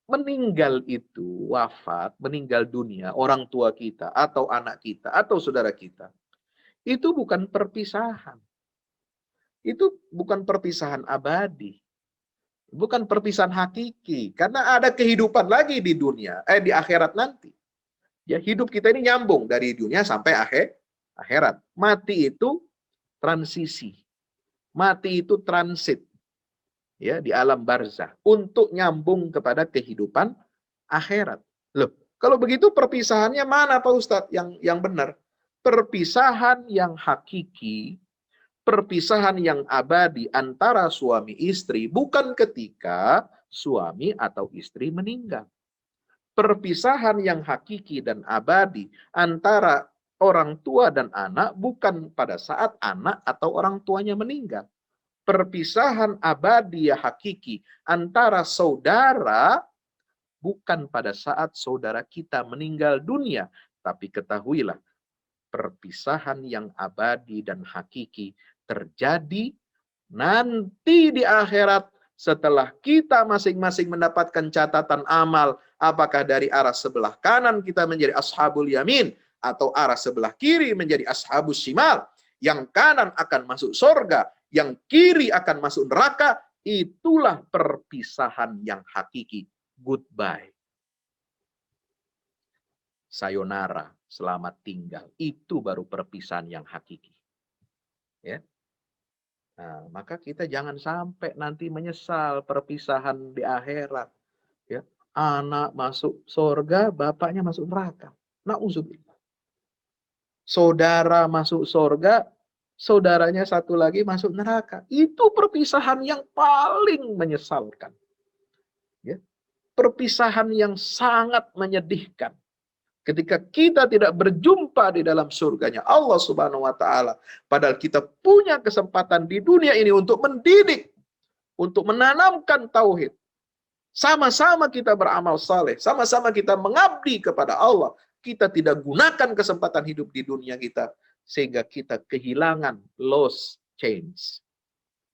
Meninggal itu, wafat, meninggal dunia, orang tua kita, atau anak kita, atau saudara kita. Itu bukan perpisahan. Itu bukan perpisahan abadi. Bukan perpisahan hakiki. Karena ada kehidupan lagi di dunia, di akhirat nanti. Ya, hidup kita ini nyambung dari dunia sampai akhirat. Mati itu transisi. Mati itu transit. Ya, di alam barzah untuk nyambung kepada kehidupan akhirat. Loh, kalau begitu perpisahannya mana Pak Ustadz yang benar? Perpisahan yang hakiki, perpisahan yang abadi antara suami istri bukan ketika suami atau istri meninggal. Perpisahan yang hakiki dan abadi antara orang tua dan anak bukan pada saat anak atau orang tuanya meninggal. Perpisahan abadi ya hakiki antara saudara bukan pada saat saudara kita meninggal dunia. Tapi ketahuilah, perpisahan yang abadi dan hakiki terjadi nanti di akhirat setelah kita masing-masing mendapatkan catatan amal, apakah dari arah sebelah kanan kita menjadi ashabul yamin atau arah sebelah kiri menjadi ashabus shimal. Yang kanan akan masuk surga, yang kiri akan masuk neraka. Itulah perpisahan yang hakiki. Goodbye. Sayonara, selamat tinggal. Itu baru perpisahan yang hakiki. Ya. Nah, maka kita jangan sampai nanti menyesal perpisahan di akhirat. Ya. Anak masuk surga, bapaknya masuk neraka. Na'udzubillah. Saudara masuk surga, saudaranya satu lagi masuk neraka. Itu perpisahan yang paling menyesalkan. Ya. Perpisahan yang sangat menyedihkan. Ketika kita tidak berjumpa di dalam surganya Allah Subhanahu wa taala, padahal kita punya kesempatan di dunia ini untuk mendidik, untuk menanamkan tauhid. Sama-sama kita beramal saleh, sama-sama kita mengabdi kepada Allah. Kita tidak gunakan kesempatan hidup di dunia kita sehingga kita kehilangan lost chance.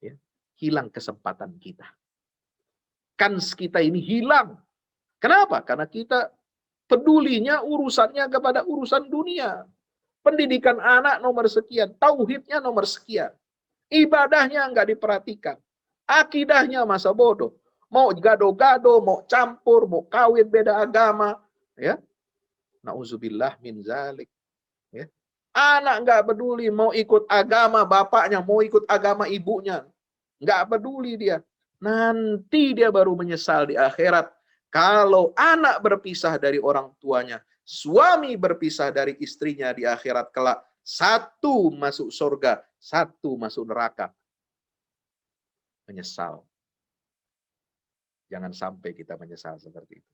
Ya, hilang kesempatan kita. Kans kita ini hilang. Kenapa? Karena kita Pedulinya urusannya kepada urusan dunia. Pendidikan anak nomor sekian, tauhidnya nomor sekian. Ibadahnya nggak diperhatikan. Akidahnya masa bodoh. Mau gado-gado, mau campur, mau kawin beda agama. Ya, Nauzubillah min zalik. Ya. Anak nggak peduli mau ikut agama bapaknya, mau ikut agama ibunya. Nggak peduli dia. Nanti dia baru menyesal di akhirat. Kalau anak berpisah dari orang tuanya, suami berpisah dari istrinya di akhirat kelak, satu masuk surga, satu masuk neraka. Menyesal. Jangan sampai kita menyesal seperti itu.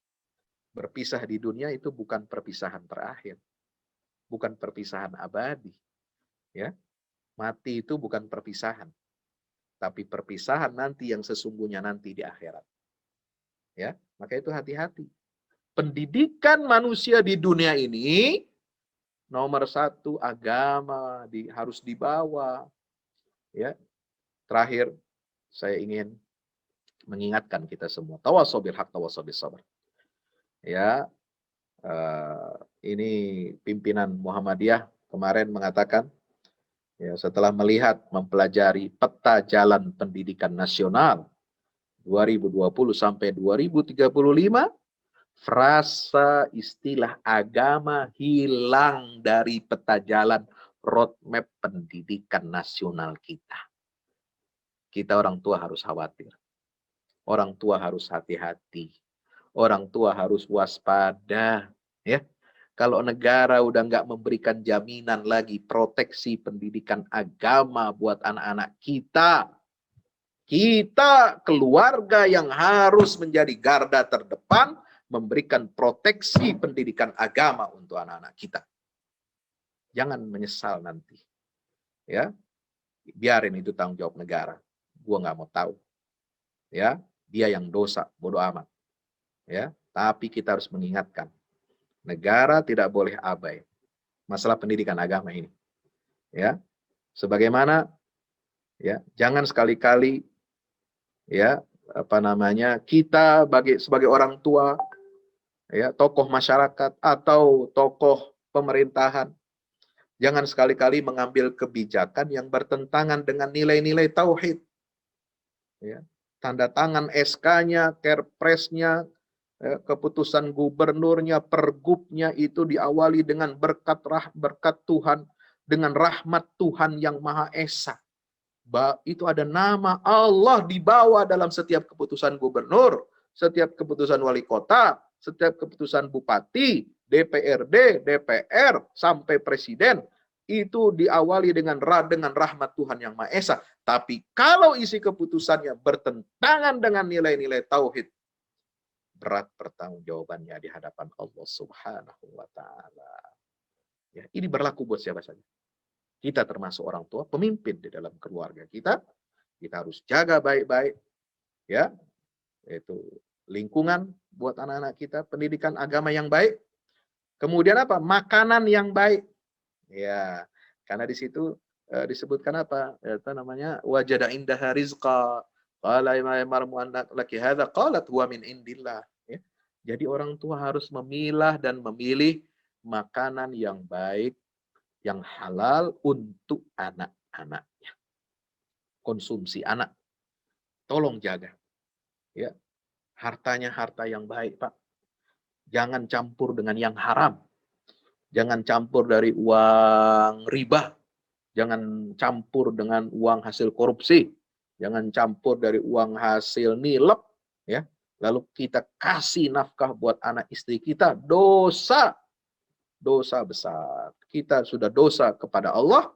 Berpisah di dunia itu bukan perpisahan terakhir. Bukan perpisahan abadi. Ya. Mati itu bukan perpisahan. Tapi perpisahan nanti yang sesungguhnya nanti di akhirat. Ya, maka itu hati-hati. Pendidikan manusia di dunia ini nomor satu agama harus dibawa. Ya, terakhir saya ingin mengingatkan kita semua. Tawassaw bil haq, tawassaw bis sabr. Ya, ini pimpinan Muhammadiyah kemarin mengatakan, ya, setelah melihat, mempelajari peta jalan pendidikan nasional 2020 sampai 2035, frasa istilah agama hilang dari peta jalan roadmap pendidikan nasional kita. Kita orang tua harus khawatir. Orang tua harus hati-hati. Orang tua harus waspada. Ya. Kalau negara udah nggak memberikan jaminan lagi proteksi pendidikan agama buat anak-anak kita, kita keluarga yang harus menjadi garda terdepan memberikan proteksi pendidikan agama untuk anak-anak kita. Jangan menyesal nanti. Ya, biarin itu tanggung jawab negara. Gua nggak mau tahu. Ya, dia yang dosa, bodoh amat. Ya, tapi kita harus mengingatkan, negara tidak boleh abai masalah pendidikan agama ini. Ya, sebagaimana ya, jangan sekali-kali ya, kita sebagai orang tua, ya, tokoh masyarakat atau tokoh pemerintahan, jangan sekali-kali mengambil kebijakan yang bertentangan dengan nilai-nilai tauhid. Ya, tanda tangan SK-nya, Kerpresnya, ya, keputusan gubernurnya, pergubnya itu diawali dengan berkat Tuhan, dengan rahmat Tuhan yang Maha Esa. Itu ada nama Allah dibawa dalam setiap keputusan gubernur, setiap keputusan wali kota, setiap keputusan bupati, DPRD, DPR, sampai presiden. Itu diawali dengan rahmat Tuhan yang Maha Esa. Tapi kalau isi keputusannya bertentangan dengan nilai-nilai tauhid, berat pertanggungjawabannya di hadapan Allah Subhanahu wa Ta'ala. Ya, ini berlaku buat siapa saja. Kita termasuk orang tua, pemimpin di dalam keluarga kita. Kita harus jaga baik-baik, ya, yaitu lingkungan buat anak-anak kita, pendidikan agama yang baik. Kemudian apa? Makanan yang baik. Ya, karena di situ disebutkan apa? Itu namanya wajada indaha rizqa. Qala ma marmu laki hadza qalat huwa min indillah. Ya. Jadi orang tua harus memilah dan memilih makanan yang baik, yang halal untuk anak-anaknya. Konsumsi anak, tolong jaga. Ya, hartanya harta yang baik, Pak. Jangan campur dengan yang haram. Jangan campur dari uang riba. Jangan campur dengan uang hasil korupsi. Jangan campur dari uang hasil nilep. Ya, lalu kita kasih nafkah buat anak istri kita. Dosa besar. Kita sudah dosa kepada Allah,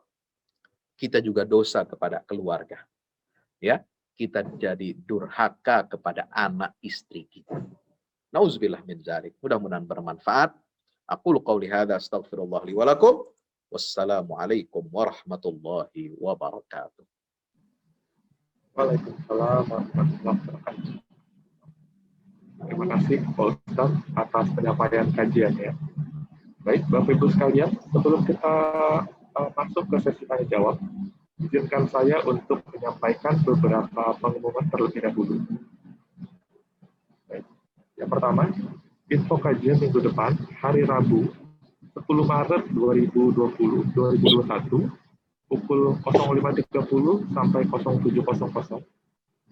kita juga dosa kepada keluarga. Ya, kita jadi durhaka kepada anak istri kita. Nauzubillah min dzalik. Mudah-mudahan bermanfaat. Aqulu qauli hadza astaghfirullah li wa lakum. Wassalamualaikum warahmatullahi wabarakatuh. Waalaikumsalam warahmatullahi wabarakatuh. Terima kasih Pak Ustaz atas penyampaian kajiannya. Baik, Bapak Ibu sekalian, sebelum kita masuk ke sesi tanya jawab, izinkan saya untuk menyampaikan beberapa pengumuman terlebih dahulu. Baik. Yang pertama, Info kajian minggu depan, hari Rabu, 10 Maret 2021, pukul 05.30 sampai 07.00,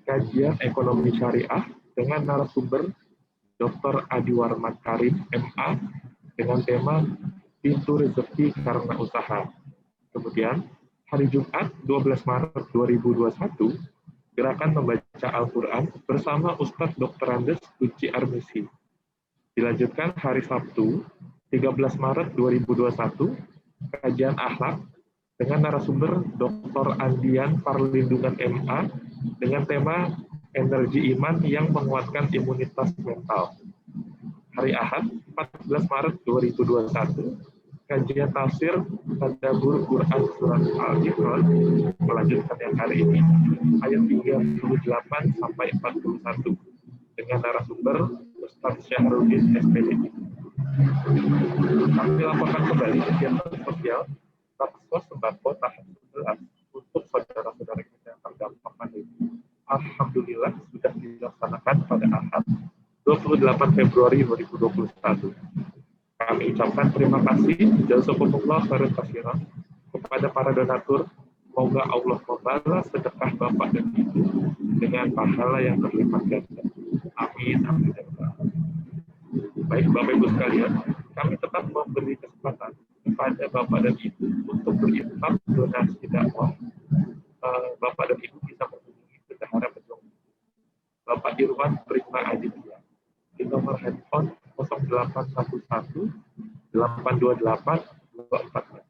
kajian ekonomi syariah dengan narasumber Dr. Adiwarman Karim, MA, dengan tema Pintu Rezeki Karena Usaha. Kemudian, hari Jumat 12 Maret 2021, gerakan membaca Al-Quran bersama Ustadz Dr. Andes Uci Armisi. Dilanjutkan hari Sabtu 13 Maret 2021, kajian akhlak dengan narasumber Dr. Andian Parlindungan MA dengan tema energi iman yang menguatkan imunitas mental. Hari Ahad 14 Maret 2021, kajian tafsir tadabbur Quran surat Al-Imran melanjutkan yang hari ini ayat 38 sampai 41 dengan narasumber Ustaz Syahrudin SPDI. Kami laporkan kembali kegiatan sosial baksos sembako tahap 11 untuk saudara-saudara kita yang terdampak pandemi. Alhamdulillah sudah dilaksanakan pada Ahad 28 Februari 2021. Kami ucapkan terima kasih jazakumullah khairan katsiran kepada para donatur. Semoga Allah membalas sedekah Bapak dan Ibu dengan pahala yang berlipat ganda. Amin. Amin. Baik Bapak Ibu sekalian, kami tetap memberi kesempatan kepada Bapak dan Ibu untuk berinfak donasi dakwah. Bapak dan Ibu bisa menghubungi Bendahara Pejuang Bapak Irwan Prima Aditya di nomor handphone 0811 828 244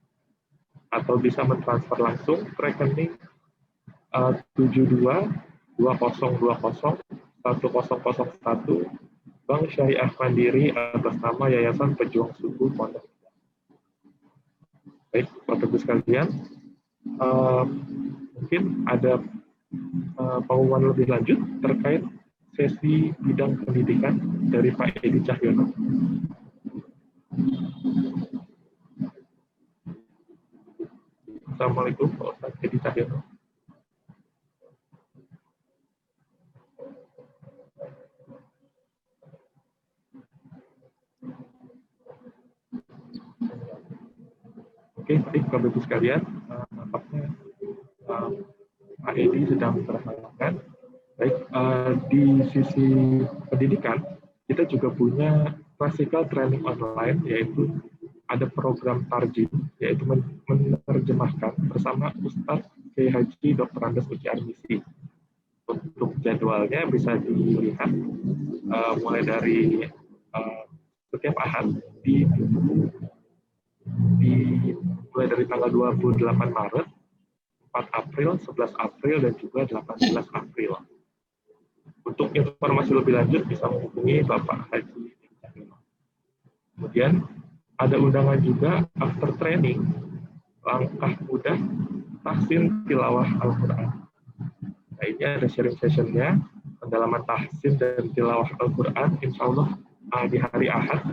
atau bisa mentransfer langsung ke rekening 72 2020 1001 Bank Syariah Mandiri atas nama Yayasan Pejuang Suku Pondok. Baik, Bapak Ibu sekalian, mungkin ada pengumuman lebih lanjut terkait sesi bidang pendidikan dari Pak Edi Cahyono. Assalamualaikum Pak Ustaz Edi Cahyono. Oke, baik Bapak Ibu sekalian, nampaknya Pak Edi sedang terhalangan. Baik, di sisi pendidikan, kita juga punya classical training online, yaitu ada program tarjim, yaitu menerjemahkan bersama Ustadz Kiai Haji Dr. Andes Uci Armisi. Untuk jadwalnya bisa dilihat mulai dari setiap Ahad mulai dari tanggal 28 Maret, 4 April, 11 April, dan juga 18 April. Untuk informasi lebih lanjut bisa menghubungi Bapak Haji. Kemudian ada undangan juga after training, langkah mudah tahsin tilawah Al-Quran. Nah, ini ada sharing sessionnya, pendalaman tahsin dan tilawah Al-Quran, insya Allah di hari Ahad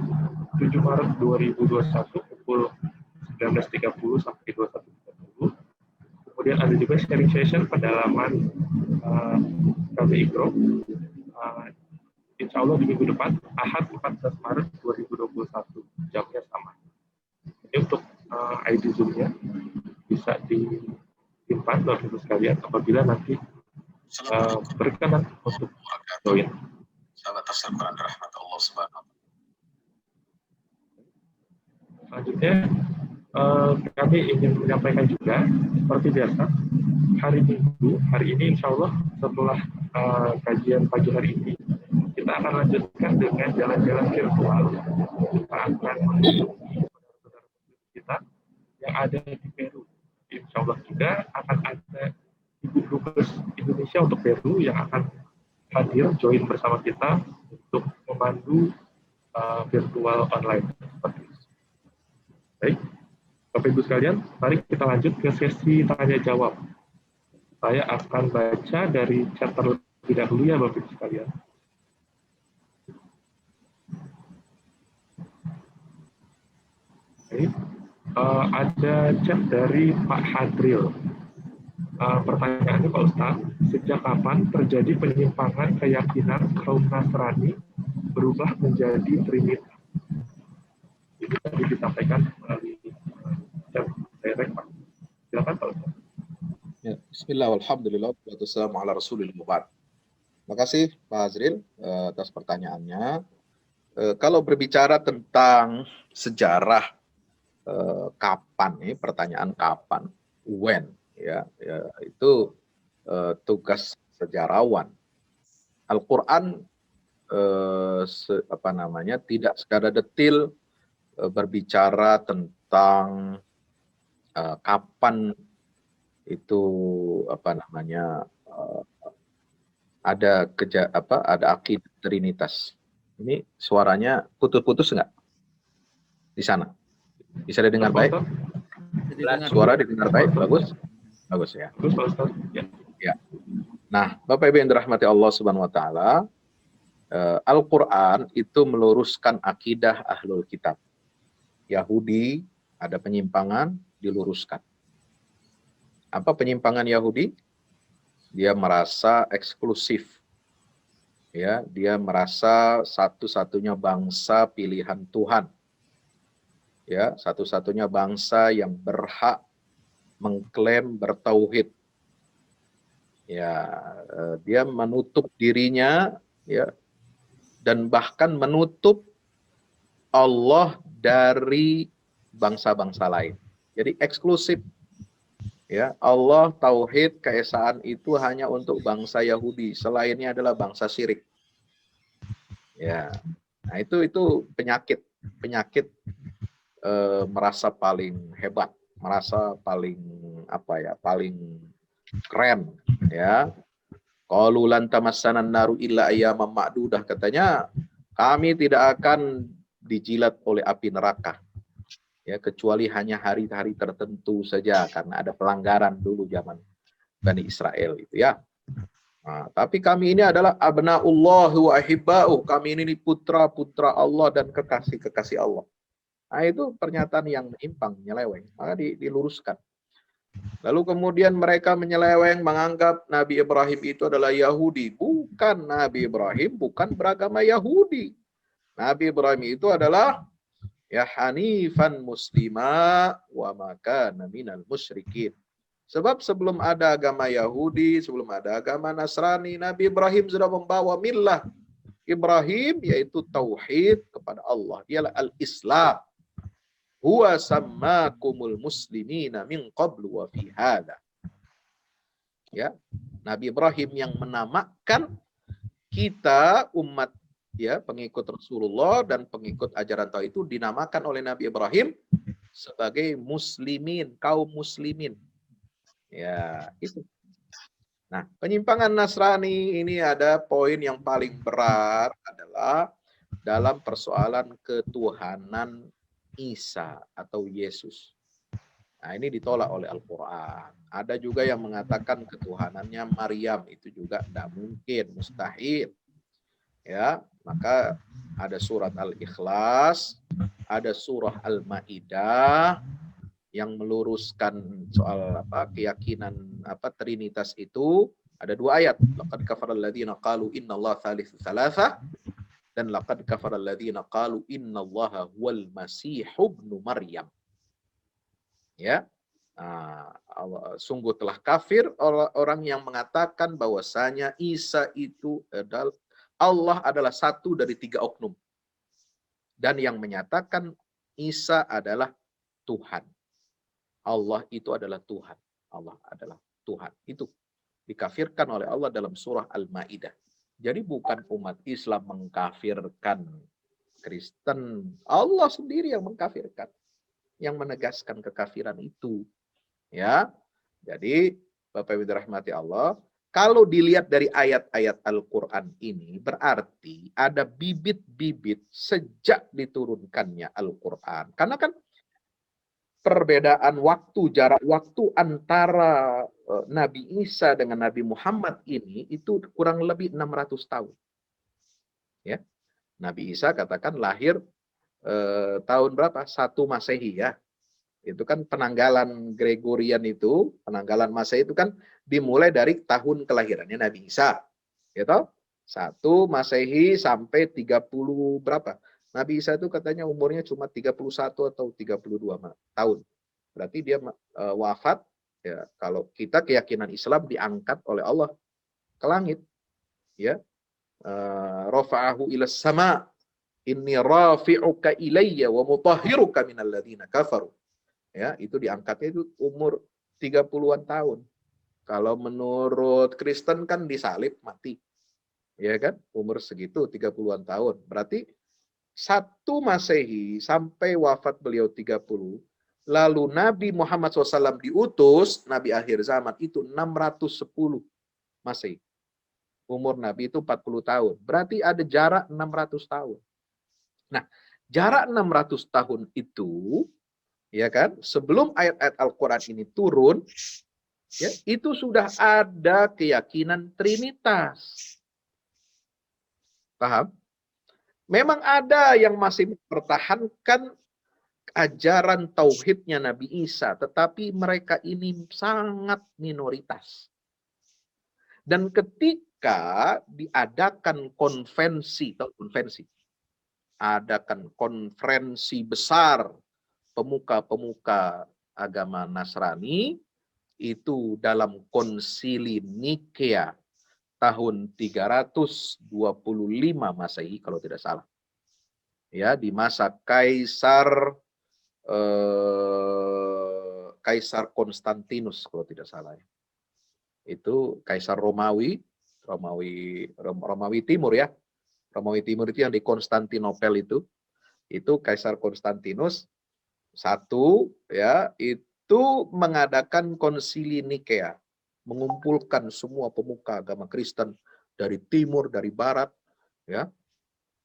7 Maret 2021 pukul 19.30 sampai 21.30. Kemudian ada juga sharing session pendalaman KB Ikro. Insya Allah di minggu depan, Ahad 14 Maret 2021, jamnya sama. Ini untuk ID Zoom-nya bisa disimpan Bapak Ibu sekalian apabila nanti berkenan untuk join. Sahabat tafsir Quran rahmat Allah subhanahu. Selanjutnya kami ingin menyampaikan juga seperti biasa hari Minggu, hari ini insya Allah setelah kajian pagi hari ini kita akan lanjutkan dengan jalan-jalan virtual. Kita akan mengunjungi saudara-saudara kita yang ada di Peru. Insya Allah juga akan ada Ibu Dubes Indonesia untuk Peru yang akan hadir join bersama kita untuk memandu virtual online. Baik, Bapak Ibu sekalian, mari kita lanjut ke sesi tanya jawab. Saya akan baca dari chat terlebih dahulu ya Bapak Ibu sekalian. Baik, ada chat dari Pak Hadril. Pertanyaannya Pak Ustaz, sejak kapan terjadi penyimpangan keyakinan kaum Nasrani berubah menjadi Trinitas. Ini tadi disampaikan melalui chat direct, Pak. Silakan, Pak Ustaz. Ya, bismillah, walhamdulillah, wassalamu ala rasulillah wabad. Terima kasih Pak Azril atas pertanyaannya. Kalau berbicara tentang sejarah kapan, nih pertanyaan kapan, when, ya itu tugas sejarawan. Al-Quran tidak secara detail berbicara tentang kapan itu ada akidah Trinitas. Ini suaranya putus-putus nggak di sana? Bisa didengar baik? Suara didengar baik, bagus, bagus ya. Terus Pak Ustaz, ya. Ya. Nah, Bapak Ibu yang dirahmati Allah Subhanahu Wa Taala, Al-Quran itu meluruskan akidah ahlul kitab. Yahudi ada penyimpangan, diluruskan. Apa penyimpangan Yahudi? Dia merasa eksklusif. Ya, dia merasa satu-satunya bangsa pilihan Tuhan. Ya, satu-satunya bangsa yang berhak mengklaim bertauhid. Ya, dia menutup dirinya, ya, dan bahkan menutup Allah dari bangsa-bangsa lain. Jadi eksklusif. Ya, Allah tauhid keesaan itu hanya untuk bangsa Yahudi, selainnya adalah bangsa syirik. Ya. Nah, itu penyakit merasa paling hebat, merasa paling paling keren, ya. Qalu lan tamassana naru illa ayyaman ma'dudah, katanya kami tidak akan dijilat oleh api neraka, ya, kecuali hanya hari-hari tertentu saja, karena ada pelanggaran dulu zaman Bani Israel itu, ya. Nah, tapi kami ini adalah abna'ullah wa ahibba'uh, kami ini putra-putra Allah dan kekasih-kekasih Allah. Nah, itu pernyataan yang menyimpang, menyeleweng, maka diluruskan. Lalu kemudian mereka menyeleweng, menganggap Nabi Ibrahim itu adalah Yahudi. Bukan, Nabi Ibrahim bukan beragama Yahudi. Nabi Ibrahim itu adalah ya hanifan muslima wa maka minal musyrikin. Sebab sebelum ada agama Yahudi, sebelum ada agama Nasrani, Nabi Ibrahim sudah membawa millah Ibrahim, yaitu tauhid kepada Allah. Dialah al-Islam. Huwa sammakumul muslimina min qablu wa fi hadha. Ya, Nabi Ibrahim yang menamakan kita umat, ya, pengikut Rasulullah dan pengikut ajaran tauhid itu dinamakan oleh Nabi Ibrahim sebagai muslimin, kaum muslimin. Ya, itu. Nah, penyimpangan Nasrani ini ada poin yang paling berat adalah dalam persoalan ketuhanan Isa atau Yesus. Nah, ini ditolak oleh Al-Quran. Ada juga yang mengatakan ketuhanannya Maryam, itu juga tidak mungkin, mustahil. Ya, maka ada surat Al-Ikhlas, ada surah Al-Maidah yang meluruskan soal keyakinan Trinitas itu. Ada 2 ayat. Laqad kafara alladziina qalu innallaha tsalitsu tsalatsa dan laqad kafara alladziina qalu innallaha huwal masih ibnu Maryam. Ya. Sungguh telah kafir orang yang mengatakan bahwasanya Isa itu adalah Allah adalah satu dari 3 oknum. Dan yang menyatakan Isa adalah Tuhan. Allah itu adalah Tuhan. Allah adalah Tuhan. Itu dikafirkan oleh Allah dalam surah Al-Maidah. Jadi bukan umat Islam mengkafirkan Kristen. Allah sendiri yang mengkafirkan. Yang menegaskan kekafiran itu. Ya. Jadi Bapak Ibu dirahmati Allah, kalau dilihat dari ayat-ayat Al-Quran ini, berarti ada bibit-bibit sejak diturunkannya Al-Quran. Karena kan perbedaan waktu, jarak waktu antara Nabi Isa dengan Nabi Muhammad ini itu kurang lebih 600 tahun. Ya. Nabi Isa katakan lahir tahun berapa? 1 Masehi, ya. Itu kan penanggalan Gregorian itu, penanggalan Masehi itu kan dimulai dari tahun kelahirannya Nabi Isa. Gitu? 1 Masehi sampai 30 berapa? Nabi Isa itu katanya umurnya cuma 31 atau 32 tahun. Berarti dia wafat ya, kalau kita keyakinan Islam diangkat oleh Allah ke langit, ya. Rafa'ahu ilas sama, inni rafi'uka ilayya wa mutahhiruka minal ladzina kafaru. Ya, itu diangkatnya itu umur 30-an tahun. Kalau menurut Kristen kan disalib mati. Ya kan? Umur segitu 30-an tahun. Berarti 1 Masehi sampai wafat beliau 30. Lalu Nabi Muhammad SAW diutus, Nabi akhir zaman itu 610 Masehi. Umur Nabi itu 40 tahun. Berarti ada jarak 600 tahun. Nah, jarak 600 tahun itu, ya kan, sebelum ayat-ayat Al-Quran ini turun, ya, itu sudah ada keyakinan Trinitas. Paham? Memang ada yang masih mempertahankan ajaran tauhidnya Nabi Isa, tetapi mereka ini sangat minoritas. Dan ketika diadakan konvensi, adakan konferensi besar pemuka-pemuka agama Nasrani, itu dalam konsili Nikea tahun 325 Masehi kalau tidak salah. Ya, di masa Kaisar Konstantinus kalau tidak salah. Itu Kaisar Romawi Timur ya. Romawi Timur itu yang di Konstantinopel itu Kaisar Konstantinus satu ya, itu mengadakan konsili Nikea, mengumpulkan semua pemuka agama Kristen dari timur, dari barat ya.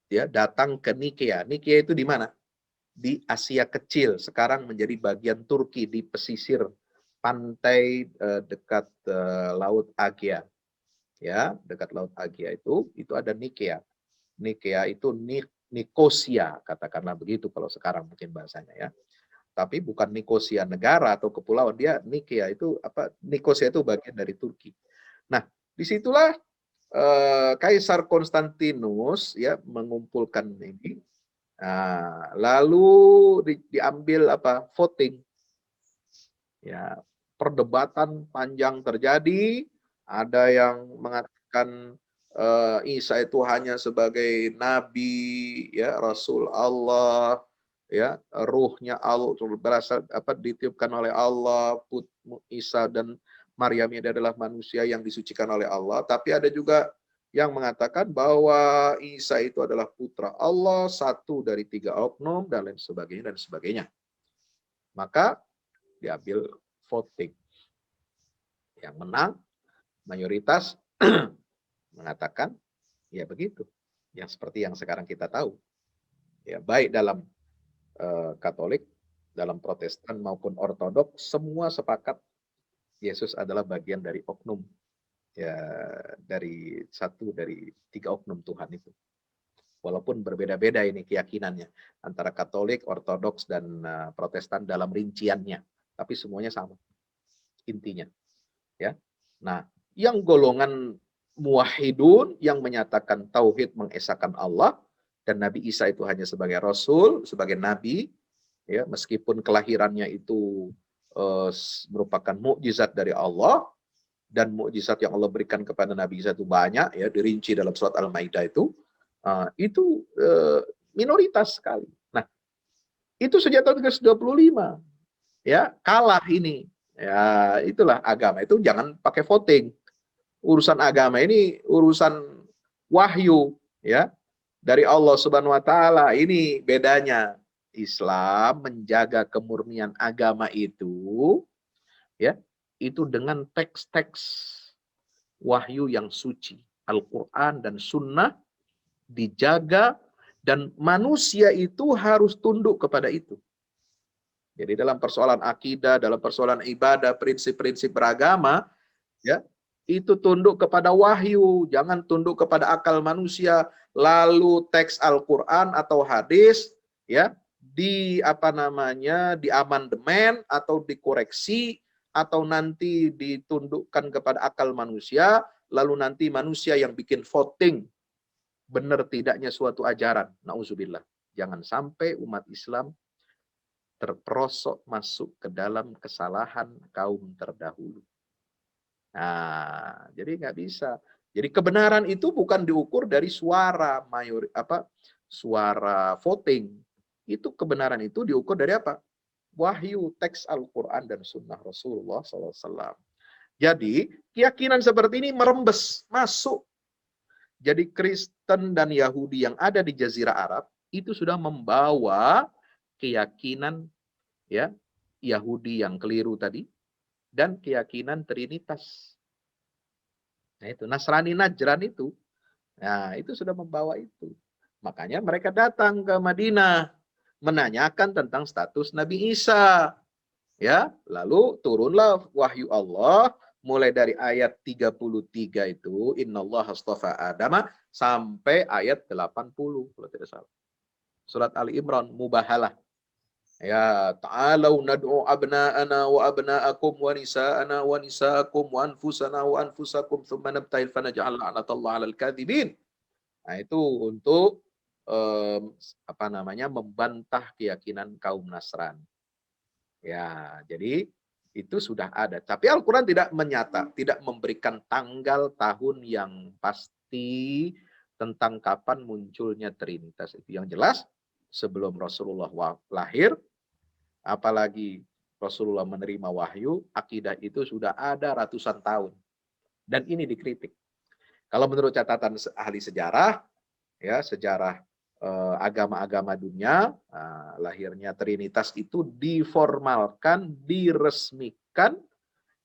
Ya, datang ke Nikea. Nikea itu di mana? Di Asia Kecil, sekarang menjadi bagian Turki di pesisir pantai dekat Laut Aegea. Ya, dekat Laut Aegea itu ada Nikea. Nikea itu Nikosia, katakanlah begitu kalau sekarang mungkin bahasanya ya. Tapi bukan Nikosia negara atau kepulauan, dia Nikea itu apa? Nikosia itu bagian dari Turki. Nah, disitulah Kaisar Konstantinus ya mengumpulkan ini. Nah, lalu diambil apa? Voting. Ya, perdebatan panjang terjadi. Ada yang mengatakan Isa itu hanya sebagai nabi, ya, Rasul Allah, ya, ruhnya Allah berasal ditiupkan oleh Allah. Isa dan Maryam ini adalah manusia yang disucikan oleh Allah. Tapi ada juga yang mengatakan bahwa Isa itu adalah putra Allah, satu dari 3 oknum dan lain sebagainya dan sebagainya. Maka diambil voting. Yang menang mayoritas mengatakan ya begitu, yang seperti yang sekarang kita tahu. Ya, baik dalam Katolik, dalam Protestan maupun Ortodoks, semua sepakat Yesus adalah bagian dari oknum, ya, dari 3 oknum Tuhan itu. Walaupun berbeda-beda ini keyakinannya antara Katolik, Ortodoks dan Protestan dalam rinciannya, tapi semuanya sama intinya. Ya, nah, yang golongan muwahhidun yang menyatakan tauhid mengesahkan Allah dan Nabi Isa itu hanya sebagai rasul, sebagai nabi, ya, meskipun kelahirannya itu merupakan mukjizat dari Allah dan mukjizat yang Allah berikan kepada Nabi Isa itu banyak ya, dirinci dalam surat Al-Maidah itu minoritas sekali. Nah, itu sejak tahun 1925 ya, kalah ini. Ya, itulah agama itu jangan pakai voting. Urusan agama ini urusan wahyu ya dari Allah Subhanahu wa taala. Ini bedanya. Islam menjaga kemurnian agama itu ya, itu dengan teks-teks wahyu yang suci, Al-Qur'an dan sunnah dijaga dan manusia itu harus tunduk kepada itu. Jadi dalam persoalan akidah, dalam persoalan ibadah, prinsip-prinsip beragama ya, itu tunduk kepada wahyu, jangan tunduk kepada akal manusia. Lalu teks Al-Qur'an atau hadis ya diamandemen atau dikoreksi atau nanti ditundukkan kepada akal manusia lalu nanti manusia yang bikin voting benar tidaknya suatu ajaran. Nauzubillah. Jangan sampai umat Islam terperosok masuk ke dalam kesalahan kaum terdahulu. Nah, jadi nggak bisa. Jadi kebenaran itu bukan diukur dari suara suara voting. Itu kebenaran itu diukur dari apa? Wahyu, teks Al-Quran dan Sunnah Rasulullah SAW. Jadi keyakinan seperti ini merembes masuk. Jadi Kristen dan Yahudi yang ada di Jazirah Arab itu sudah membawa keyakinan ya Yahudi yang keliru tadi dan keyakinan Trinitas. Nah itu Nasrani Najran itu. Nah, itu sudah membawa itu. Makanya mereka datang ke Madinah menanyakan tentang status Nabi Isa. Ya, lalu turunlah wahyu Allah mulai dari ayat 33 itu innallaha astafa Adama sampai ayat 80 kalau tidak salah. Surat Ali Imran mubahalah. Ya, ta'alau nad'u abna'ana wa abna'akum wa nisa'ana wa nisa'akum wa anfusana wa anfusakum thumma nabtahil fanaj'al la'natallahi 'alal kadhibin. Nah, itu untuk membantah keyakinan kaum Nasrani. Ya, jadi itu sudah ada. Tapi Al-Quran tidak tidak memberikan tanggal tahun yang pasti tentang kapan munculnya Trinitas. Itu yang jelas sebelum Rasulullah lahir, apalagi Rasulullah menerima wahyu, akidah itu sudah ada ratusan tahun. Dan ini dikritik. Kalau menurut catatan ahli sejarah, ya sejarah agama-agama dunia, lahirnya Trinitas itu diformalkan, diresmikan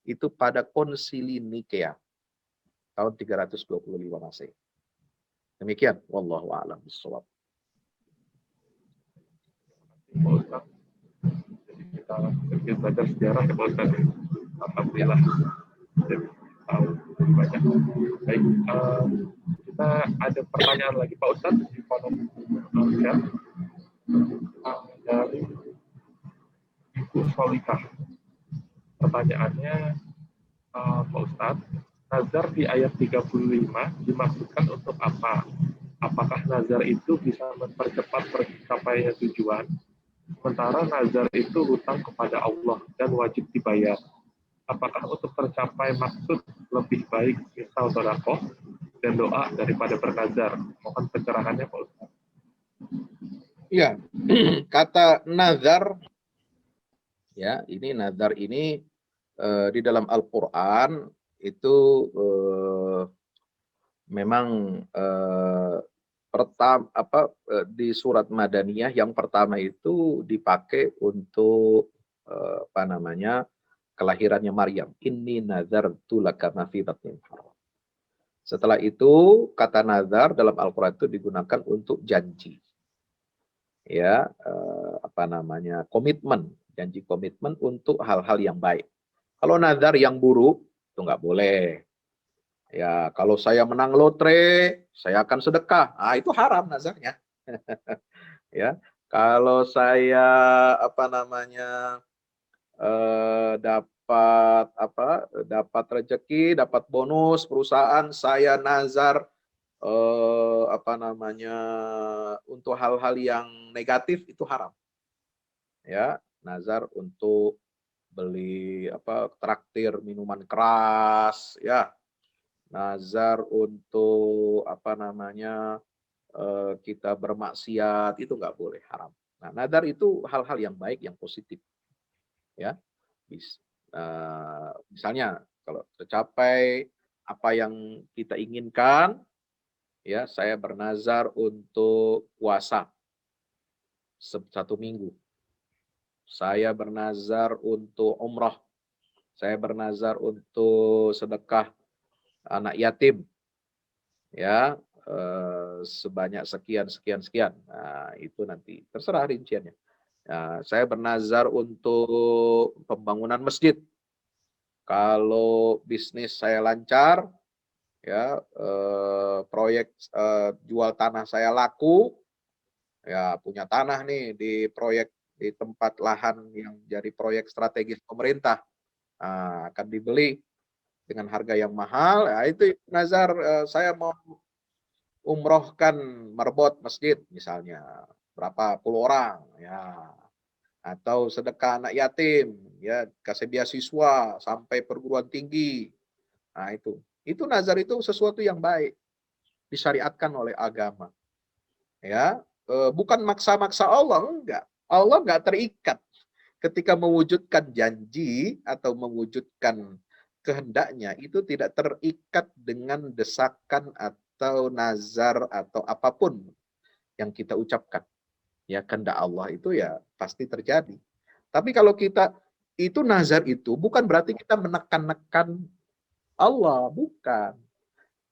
itu pada Konsili Nikea tahun 325 Masehi. Demikian, wallahu a'lam bishawab. Jadi kita sedikit belajar sejarah ya Pak Ustaz. Alhamdulillah. Jadi tahu lebih banyak. Baik, kita ada pertanyaan lagi Pak Ustaz di kolom chat dari Ibu Solikah. Pertanyaannya, Pak Ustaz, nazar di ayat 35 dimaksudkan untuk apa? Apakah nazar itu bisa mempercepat tercapainya tujuan? Sementara nazar itu hutang kepada Allah dan wajib dibayar. Apakah untuk tercapai maksud lebih baik misal sedekah dan doa daripada bernazar? Mohon pencerahannya Pak Ustaz. Ya, kata nazar, ya ini nazar ini di dalam Al-Quran itu memang di surat Madaniyah yang pertama itu dipakai untuk kelahirannya Maryam. Inni nazartu laka ma fi batni muharram. Setelah itu kata nazar dalam Al-Qur'an itu digunakan untuk janji. Ya, komitmen, janji komitmen untuk hal-hal yang baik. Kalau nazar yang buruk itu nggak boleh. Ya, kalau saya menang lotre, saya akan sedekah. Ah, itu haram nazarnya. Ya, kalau saya dapat rezeki, dapat bonus perusahaan, saya nazar untuk hal-hal yang negatif itu haram. Ya, nazar untuk beli traktir minuman keras, ya. Nazar untuk kita bermaksiat itu nggak boleh, haram. Nah, nazar itu hal-hal yang baik, yang positif, ya. Misalnya kalau tercapai apa yang kita inginkan, ya saya bernazar untuk puasa 1 minggu. Saya bernazar untuk umrah. Saya bernazar untuk sedekah anak yatim, ya sebanyak sekian. Nah, itu nanti terserah rinciannya. Nah, saya bernazar untuk pembangunan masjid. Kalau bisnis saya lancar, ya proyek jual tanah saya laku, ya punya tanah nih di proyek di tempat lahan yang jadi proyek strategis pemerintah, akan dibeli dengan harga yang mahal, ya itu nazar, saya mau umrohkan marbot masjid misalnya, berapa puluh orang, ya. Atau sedekah anak yatim, ya, kasih beasiswa sampai perguruan tinggi. Nah, itu nazar itu sesuatu yang baik, disyariatkan oleh agama. Ya, bukan maksa-maksa Allah, enggak. Allah enggak terikat ketika mewujudkan janji atau mewujudkan kehendaknya, itu tidak terikat dengan desakan atau nazar atau apapun yang kita ucapkan. Ya, kehendak Allah itu ya pasti terjadi. Tapi kalau kita itu nazar itu bukan berarti kita menekan-nekan Allah, bukan.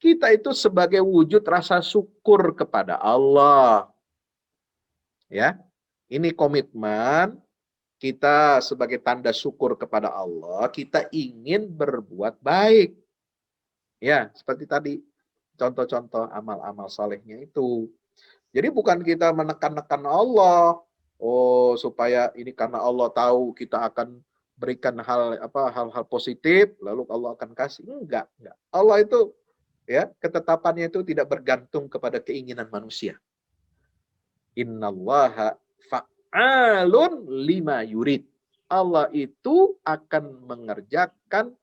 Kita itu sebagai wujud rasa syukur kepada Allah. Ya. Ini komitmen kita sebagai tanda syukur kepada Allah, kita ingin berbuat baik. Ya, seperti tadi contoh-contoh amal-amal salehnya itu. Jadi bukan kita menekan-nekan Allah, oh supaya ini karena Allah tahu kita akan berikan hal-hal positif, lalu Allah akan kasih. Enggak. Allah itu ya, ketetapannya itu tidak bergantung kepada keinginan manusia. Innallaha fa'alun lima yurid. Allah itu akan mengerjakan,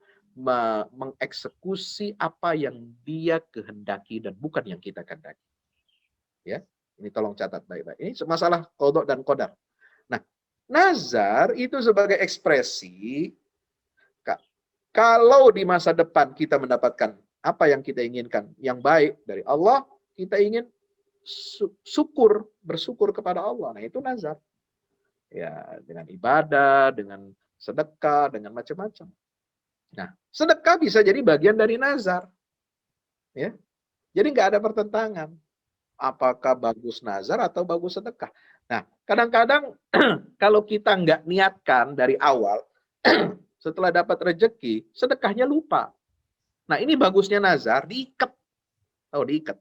mengeksekusi apa yang Dia kehendaki dan bukan yang kita kehendaki. Ya, ini tolong catat baik-baik. Ini masalah qada dan qadar. Nah, nazar itu sebagai ekspresi kalau di masa depan kita mendapatkan apa yang kita inginkan, yang baik dari Allah, kita ingin bersyukur kepada Allah. Nah, itu nazar. Ya, dengan ibadah, dengan sedekah, dengan macam-macam. Nah, sedekah bisa jadi bagian dari nazar. Ya. Jadi nggak ada pertentangan. Apakah bagus nazar atau bagus sedekah? Nah, kadang-kadang kalau kita nggak niatkan dari awal, setelah dapat rezeki, sedekahnya lupa. Nah, ini bagusnya nazar, diikat. Oh, diikat.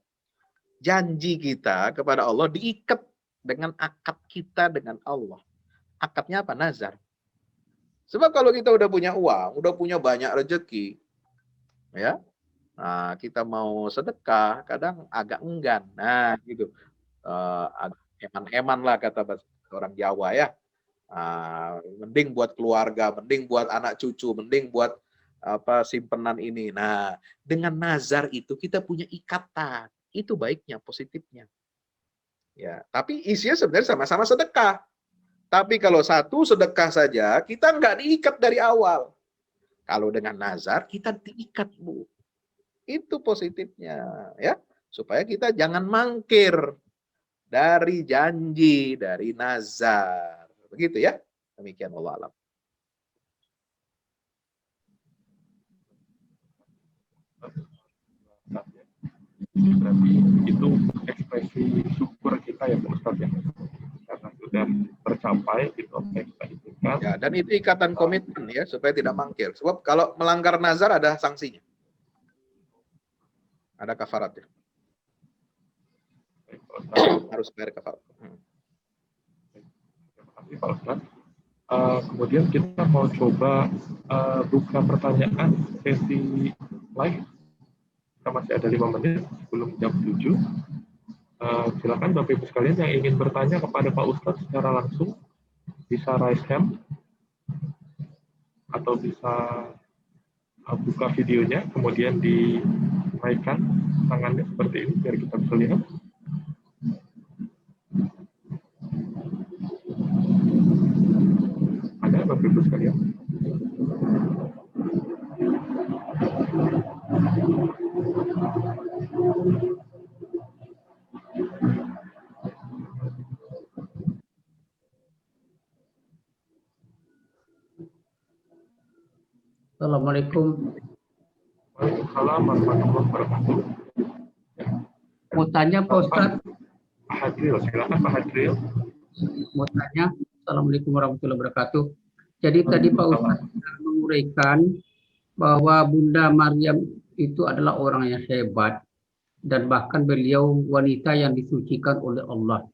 Janji kita kepada Allah diikat dengan akad kita dengan Allah. Akadnya apa? Nazar. Sebab kalau kita udah punya uang, udah punya banyak rezeki, ya, nah, kita mau sedekah, kadang agak enggan. Nah, gitu. Eman-eman lah kata orang Jawa ya. Mending buat keluarga, mending buat anak cucu, mending buat simpenan ini. Nah, dengan nazar itu kita punya ikatan. Itu baiknya, positifnya. Ya, tapi isinya sebenarnya sama-sama sedekah. Tapi kalau satu sedekah saja, kita nggak diikat dari awal. Kalau dengan nazar, kita diikat, Bu. Itu positifnya, ya. Supaya kita jangan mangkir dari janji, dari nazar. Begitu ya. Demikian Allah alam. Berarti itu ekspresi syukur kita ya Pak Ustadz ya. Karena sudah tercapai itu apa yang kita inginkan. Ya, dan itu ikatan komitmen ya, supaya tidak mangkir. Sebab kalau melanggar nazar ada sanksinya. Ada kafaratnya. Harus bayar kafarat. Terima kasih Pak Ustadz. Kemudian kita mau coba buka pertanyaan sesi live. Kita masih ada 5 menit sebelum jam 7. Silakan Bapak Ibu sekalian yang ingin bertanya kepada Pak Ustadz secara langsung bisa raise hand atau bisa buka videonya kemudian dinaikkan tangannya seperti ini biar kita bisa lihat. Ada Bapak Ibu sekalian? Assalamualaikum. Waalaikumsalam warahmatullahi wabarakatuh. Mau tanya Pak Ustadz? Pak Hadril, silakan Pak Hadril. Mau tanya. Assalamualaikum warahmatullahi wabarakatuh. Jadi tadi Pak Ustadz menguraikan bahwa Bunda Maryam itu adalah orang yang hebat dan bahkan beliau wanita yang disucikan oleh Allah.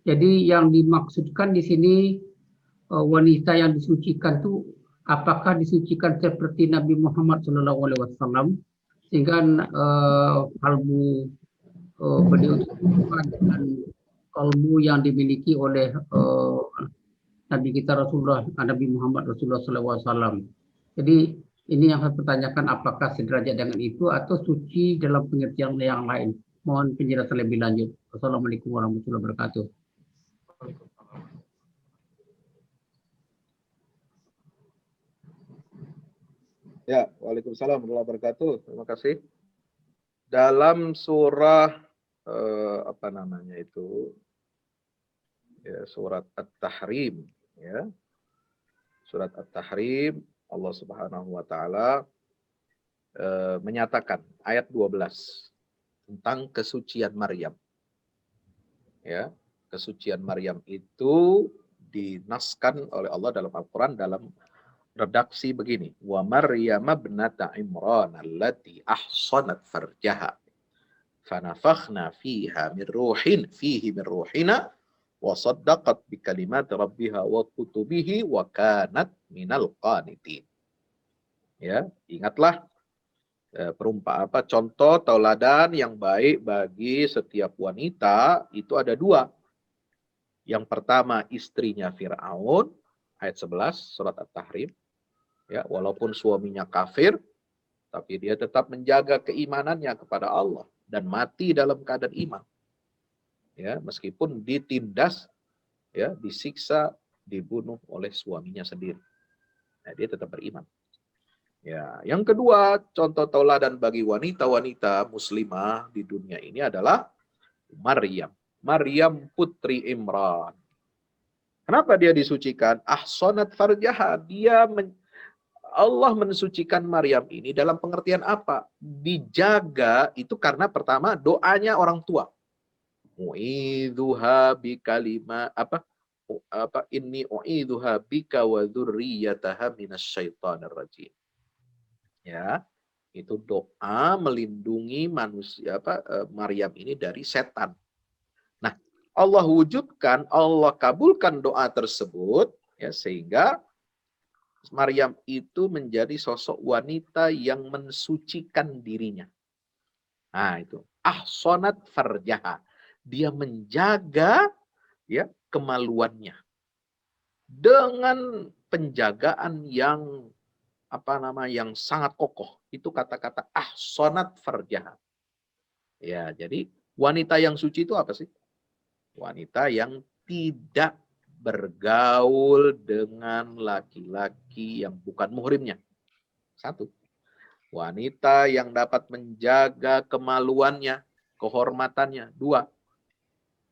Jadi yang dimaksudkan di sini wanita yang disucikan itu apakah disucikan seperti Nabi Muhammad SAW sehingga kalbu beliau itu sama dengan kalbu yang dimiliki oleh Nabi kita Nabi Muhammad Rasulullah SAW. Jadi ini yang saya pertanyakan, apakah sederajat dengan itu atau suci dalam pengertian yang lain? Mohon penjelasan lebih lanjut. Wassalamualaikum warahmatullahi wabarakatuh. Ya, waalaikumsalam warahmatullahi wabarakatuh. Terima kasih. Dalam surah apa namanya itu? Ya, surat At-Tahrim, ya. Surat At-Tahrim, Allah Subhanahu wa taala menyatakan ayat 12 tentang kesucian Maryam. Ya, kesucian Maryam itu dinaskan oleh Allah dalam Al-Qur'an dalam redaksi begini, wa Maryam ibnata Imran allati ahsanat farjaha fanafakhna fiha min ruhina wa saddaqat bi kalimati rabbiha wa kutubihi wa kanat minal qanitin. Ya, ingatlah contoh tauladan yang baik bagi setiap wanita itu ada dua. Yang pertama istrinya Fir'aun, ayat 11 surat At-Tahrim. Ya, walaupun suaminya kafir, tapi dia tetap menjaga keimanannya kepada Allah dan mati dalam keadaan iman. Ya, meskipun ditindas, ya, disiksa, dibunuh oleh suaminya sendiri. Nah, dia tetap beriman. Ya, yang kedua, contoh tauladan bagi wanita-wanita muslimah di dunia ini adalah Maryam. Maryam putri Imran. Kenapa dia disucikan? Ahsanat farjaha. Allah mensucikan Maryam ini dalam pengertian apa? Dijaga itu karena pertama doanya orang tua. U'idzuha bikalima inni u'idzuha bika wa dzurriyyataha minasyaitonir rajim. Ya, itu doa melindungi manusia Maryam ini dari setan. Nah, Allah wujudkan, Allah kabulkan doa tersebut ya, sehingga Maryam itu menjadi sosok wanita yang mensucikan dirinya. Nah, itu ahsanat farjaha. Dia menjaga ya kemaluannya dengan penjagaan yang yang sangat kokoh. Itu kata-kata ahsanat farjaha. Ya, jadi wanita yang suci itu apa sih? Wanita yang tidak bergaul dengan laki-laki yang bukan muhrimnya. Satu. Wanita yang dapat menjaga kemaluannya, kehormatannya. Dua.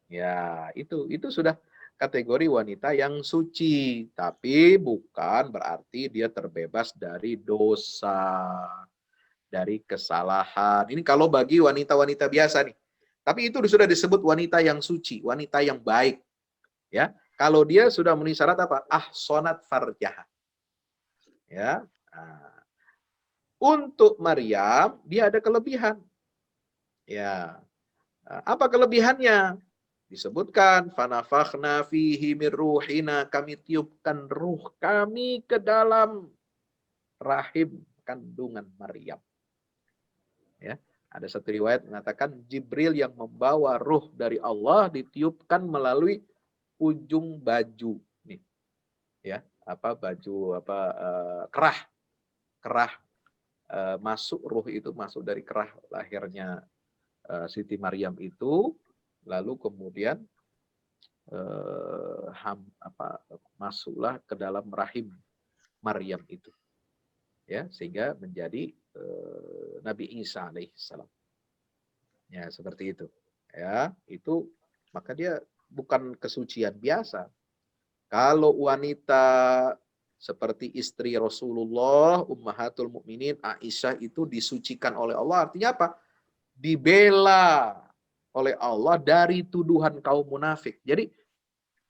Ya, itu sudah kategori wanita yang suci, tapi bukan berarti dia terbebas dari dosa, dari kesalahan. Ini kalau bagi wanita-wanita biasa nih. Tapi itu sudah disebut wanita yang suci, wanita yang baik. Ya, kalau dia sudah memenuhi syarat apa? Ahsanat farjaha. Ya. Nah. Untuk Maryam, dia ada kelebihan. Ya. Apa kelebihannya? Disebutkan fanafakhna fihi min ruhina, kami tiupkan ruh kami ke dalam rahim kandungan Maryam. Ya, ada satu riwayat mengatakan Jibril yang membawa ruh dari Allah ditiupkan melalui ujung baju nih. Ya, kerah masuk ruh itu masuk dari kerah lahirnya Siti Maryam itu, lalu kemudian masuklah ke dalam rahim Maryam itu, ya, sehingga menjadi Nabi Isa alaihissalam. Ya, seperti itu. Ya, itu maka dia bukan kesucian biasa. Kalau wanita seperti istri Rasulullah, Ummahatul Mukminin Aisyah itu disucikan oleh Allah, artinya apa? Dibela oleh Allah dari tuduhan kaum munafik. Jadi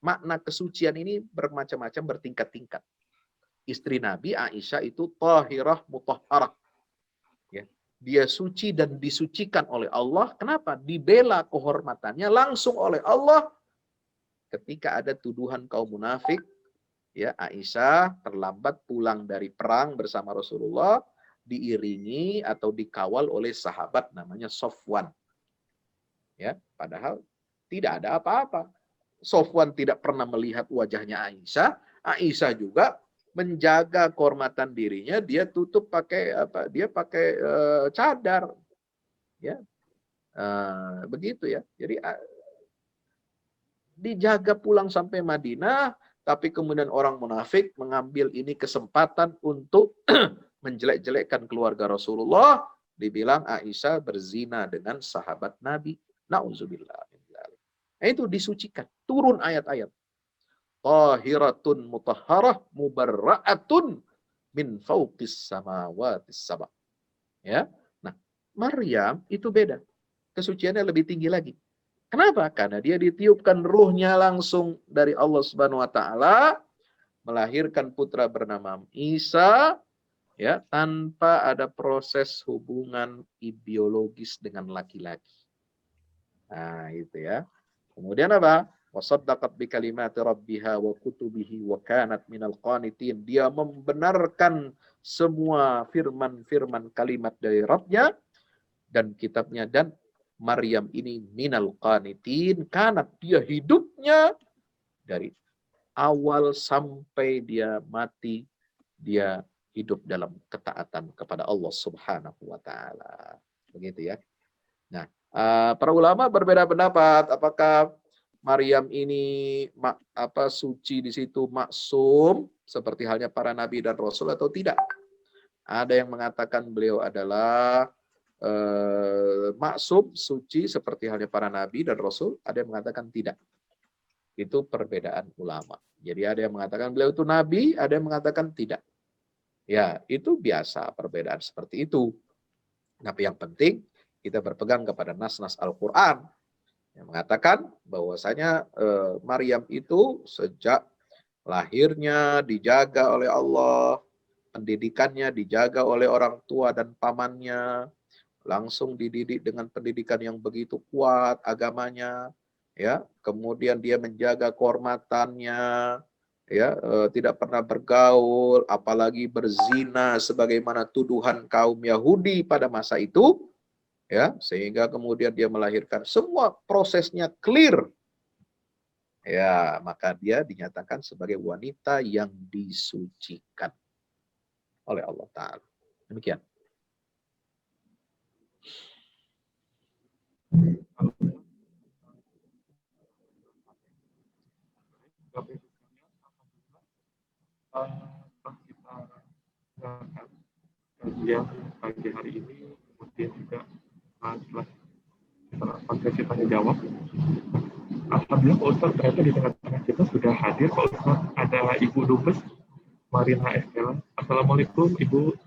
makna kesucian ini bermacam-macam, bertingkat-tingkat. Istri Nabi Aisyah itu tahirah mutahharah. Ya. Dia suci dan disucikan oleh Allah. Kenapa? Dibela kehormatannya langsung oleh Allah ketika ada tuduhan kaum munafik ya Aisyah terlambat pulang dari perang bersama Rasulullah, diiringi atau dikawal oleh sahabat namanya Sofwan. Ya, padahal tidak ada apa-apa. Sofwan tidak pernah melihat wajahnya Aisyah. Aisyah juga menjaga kehormatan dirinya, dia tutup pakai apa? Dia pakai cadar, ya. Begitu ya. Jadi dijaga pulang sampai Madinah, tapi kemudian orang munafik mengambil ini kesempatan untuk menjelek-jelekkan keluarga Rasulullah, dibilang Aisyah berzina dengan sahabat Nabi. Nauzubillah. Nah, itu disucikan, turun ayat-ayat. Tahiratun mutahharah mubarra'atun min fawqis samawati sab'a. Ya. Nah, Maryam itu beda. Kesuciannya lebih tinggi lagi. Kenapa? Karena dia ditiupkan ruhnya langsung dari Allah Subhanahu wa taala, melahirkan putra bernama Isa, ya, tanpa ada proses hubungan biologis dengan laki-laki. Nah, itu ya. Kemudian apa? Wasaddaqat bi kalimati rabbiha wa kutubihi wa kanat minal qanitin. Dia membenarkan semua firman-firman kalimat dari Rabbnya dan kitabnya, dan Maryam ini minal qanitin, karena dia hidupnya dari awal sampai dia mati, dia hidup dalam ketaatan kepada Allah Subhanahu wa taala. Begitu ya. Nah, para ulama berbeda pendapat apakah Maryam ini suci di situ, maksum seperti halnya para nabi dan rasul atau tidak. Ada yang mengatakan beliau adalah maksum, suci seperti halnya para nabi dan rasul, ada yang mengatakan tidak. Itu perbedaan ulama. Jadi ada yang mengatakan beliau itu nabi, ada yang mengatakan tidak. Ya, itu biasa perbedaan seperti itu. Tapi yang penting kita berpegang kepada nas-nas Al-Quran yang mengatakan bahwasanya Maryam itu sejak lahirnya dijaga oleh Allah, pendidikannya dijaga oleh orang tua dan pamannya, langsung dididik dengan pendidikan yang begitu kuat agamanya, ya. Kemudian dia menjaga kehormatannya, ya, tidak pernah bergaul, apalagi berzina sebagaimana tuduhan kaum Yahudi pada masa itu. Ya, sehingga kemudian dia melahirkan, semua prosesnya clear. Ya, maka dia dinyatakan sebagai wanita yang disucikan oleh Allah Ta'ala. Demikian. Setelah kita mendengarkan kajian pagi hari ini, kemudian juga setelah kita lakukan sesi tanya jawab, alhamdulillah Pak Ustadz ternyata di tengah-tengah kita sudah hadir Pak Ustadz, ada Ibu Dubes Marina Estela. Assalamualaikum Ibu.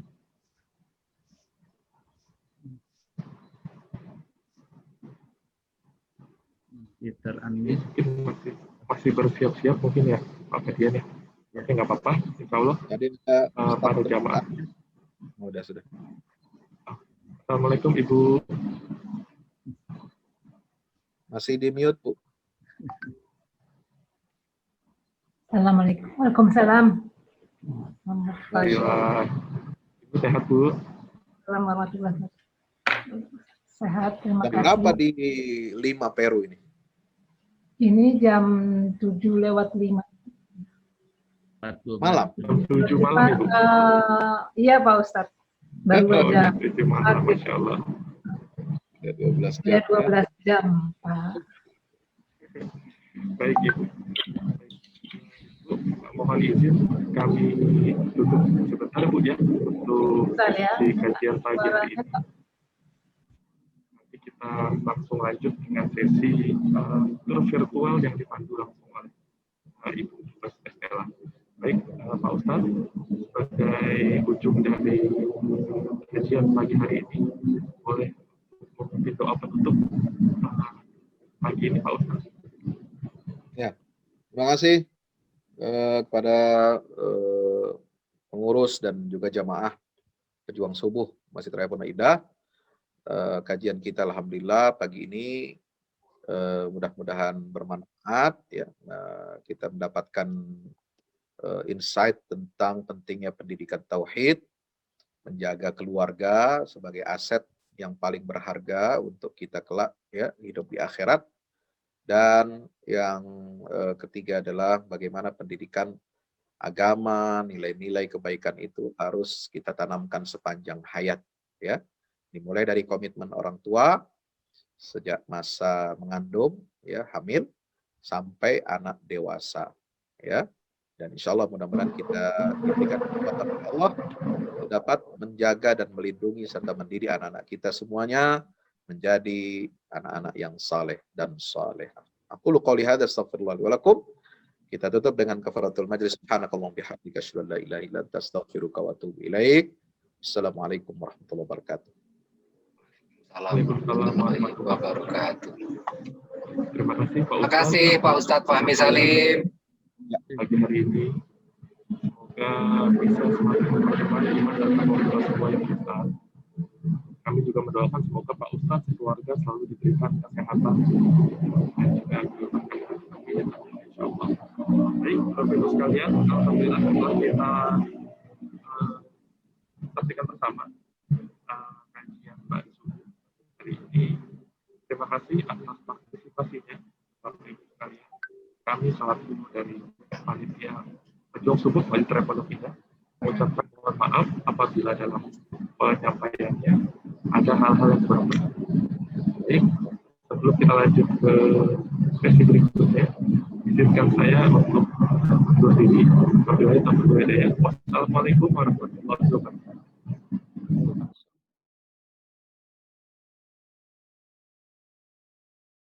Masih bersiap-siap mungkin ya Pak Kadian ya. Oke, nggak apa-apa, insya Allah. Jadi pada jamaah. Sudah. Assalamualaikum Ibu. Masih di mute, Bu. Assalamualaikum. Waalaikumsalam. Ibu sehat, Bu? Assalamualaikum warahmatullahi wabarakatuh. Sehat, terima kasih. Berapa di 5 Peru ini? Ini jam 7:05. Malam? Jam 7 malam, Ibu? Iya, Pak Ustadz. Baru aja. 7 malam, Masya Allah. Ya, 12 jam. Ya, 12 jam, Pak. Baik, Ibu. Mohon izin kami tutup sebentar, Bu, ya, untuk di kajian pagi hari ini. Nanti kita langsung lanjut dengan sesi virtual yang dipandu langsung oleh Ibu Dubes Estela. Baik, Pak Ustadz, sebagai ujung dari kajian pagi hari ini, boleh memimpin doa penutup pagi ini, Pak Ustadz. Ya, terima kasih kepada pengurus dan juga jamaah pejuang subuh Masjid Raya Pondok Indah. Kajian kita alhamdulillah pagi ini mudah-mudahan bermanfaat ya. Kita mendapatkan insight tentang pentingnya pendidikan tauhid, menjaga keluarga sebagai aset yang paling berharga untuk kita kelak ya hidup di akhirat. Dan yang ketiga adalah bagaimana pendidikan agama, nilai-nilai kebaikan itu harus kita tanamkan sepanjang hayat ya. Dimulai dari komitmen orang tua sejak masa mengandung ya, hamil sampai anak dewasa ya. Dan insya Allah mudah-mudahan kita diberikan kekuatan oleh Allah dapat menjaga dan melindungi serta mendidik anak-anak kita semuanya menjadi anak-anak yang saleh dan salehah. Aku qouli hadza astaghfirullah wa lakum. Kita tutup dengan kafaratul majlis. Subhanakallahumma bihamdika asyhadu an la ilaha illa anta astaghfiruka wa atubu ilaik. Assalamualaikum warahmatullahi wabarakatuh. Assalamualaikum warahmatullahi wabarakatuh. Terima kasih Pak Terima Ustadz. kasih Pak Ustadz Fahmi Salim. Pagi hari ini. Semoga bisa semakin mempercepat iman dan takwa kita semua yang besar. Kami juga mendoakan semoga Pak Ustadz keluarga selalu diberikan kesehatan dan juga insya Allah. Baik, Bapak-Ibu sekalian, alhamdulillah setelah kita saksikan bersama kajian Mbak Subuh hari ini. Terima kasih atas partisipasinya, Bapak-Ibu sekalian. Kami selaku dari panitia Pejuang Subuh Wali Trepologinya mengucapkan mohon maaf apabila dalam penyampaiannya ada hal-hal yang kurang benar. Jadi sebelum kita lanjut ke sesi berikutnya, izinkan saya untuk undur diri. Wassalamualaikum warahmatullahi wabarakatuh.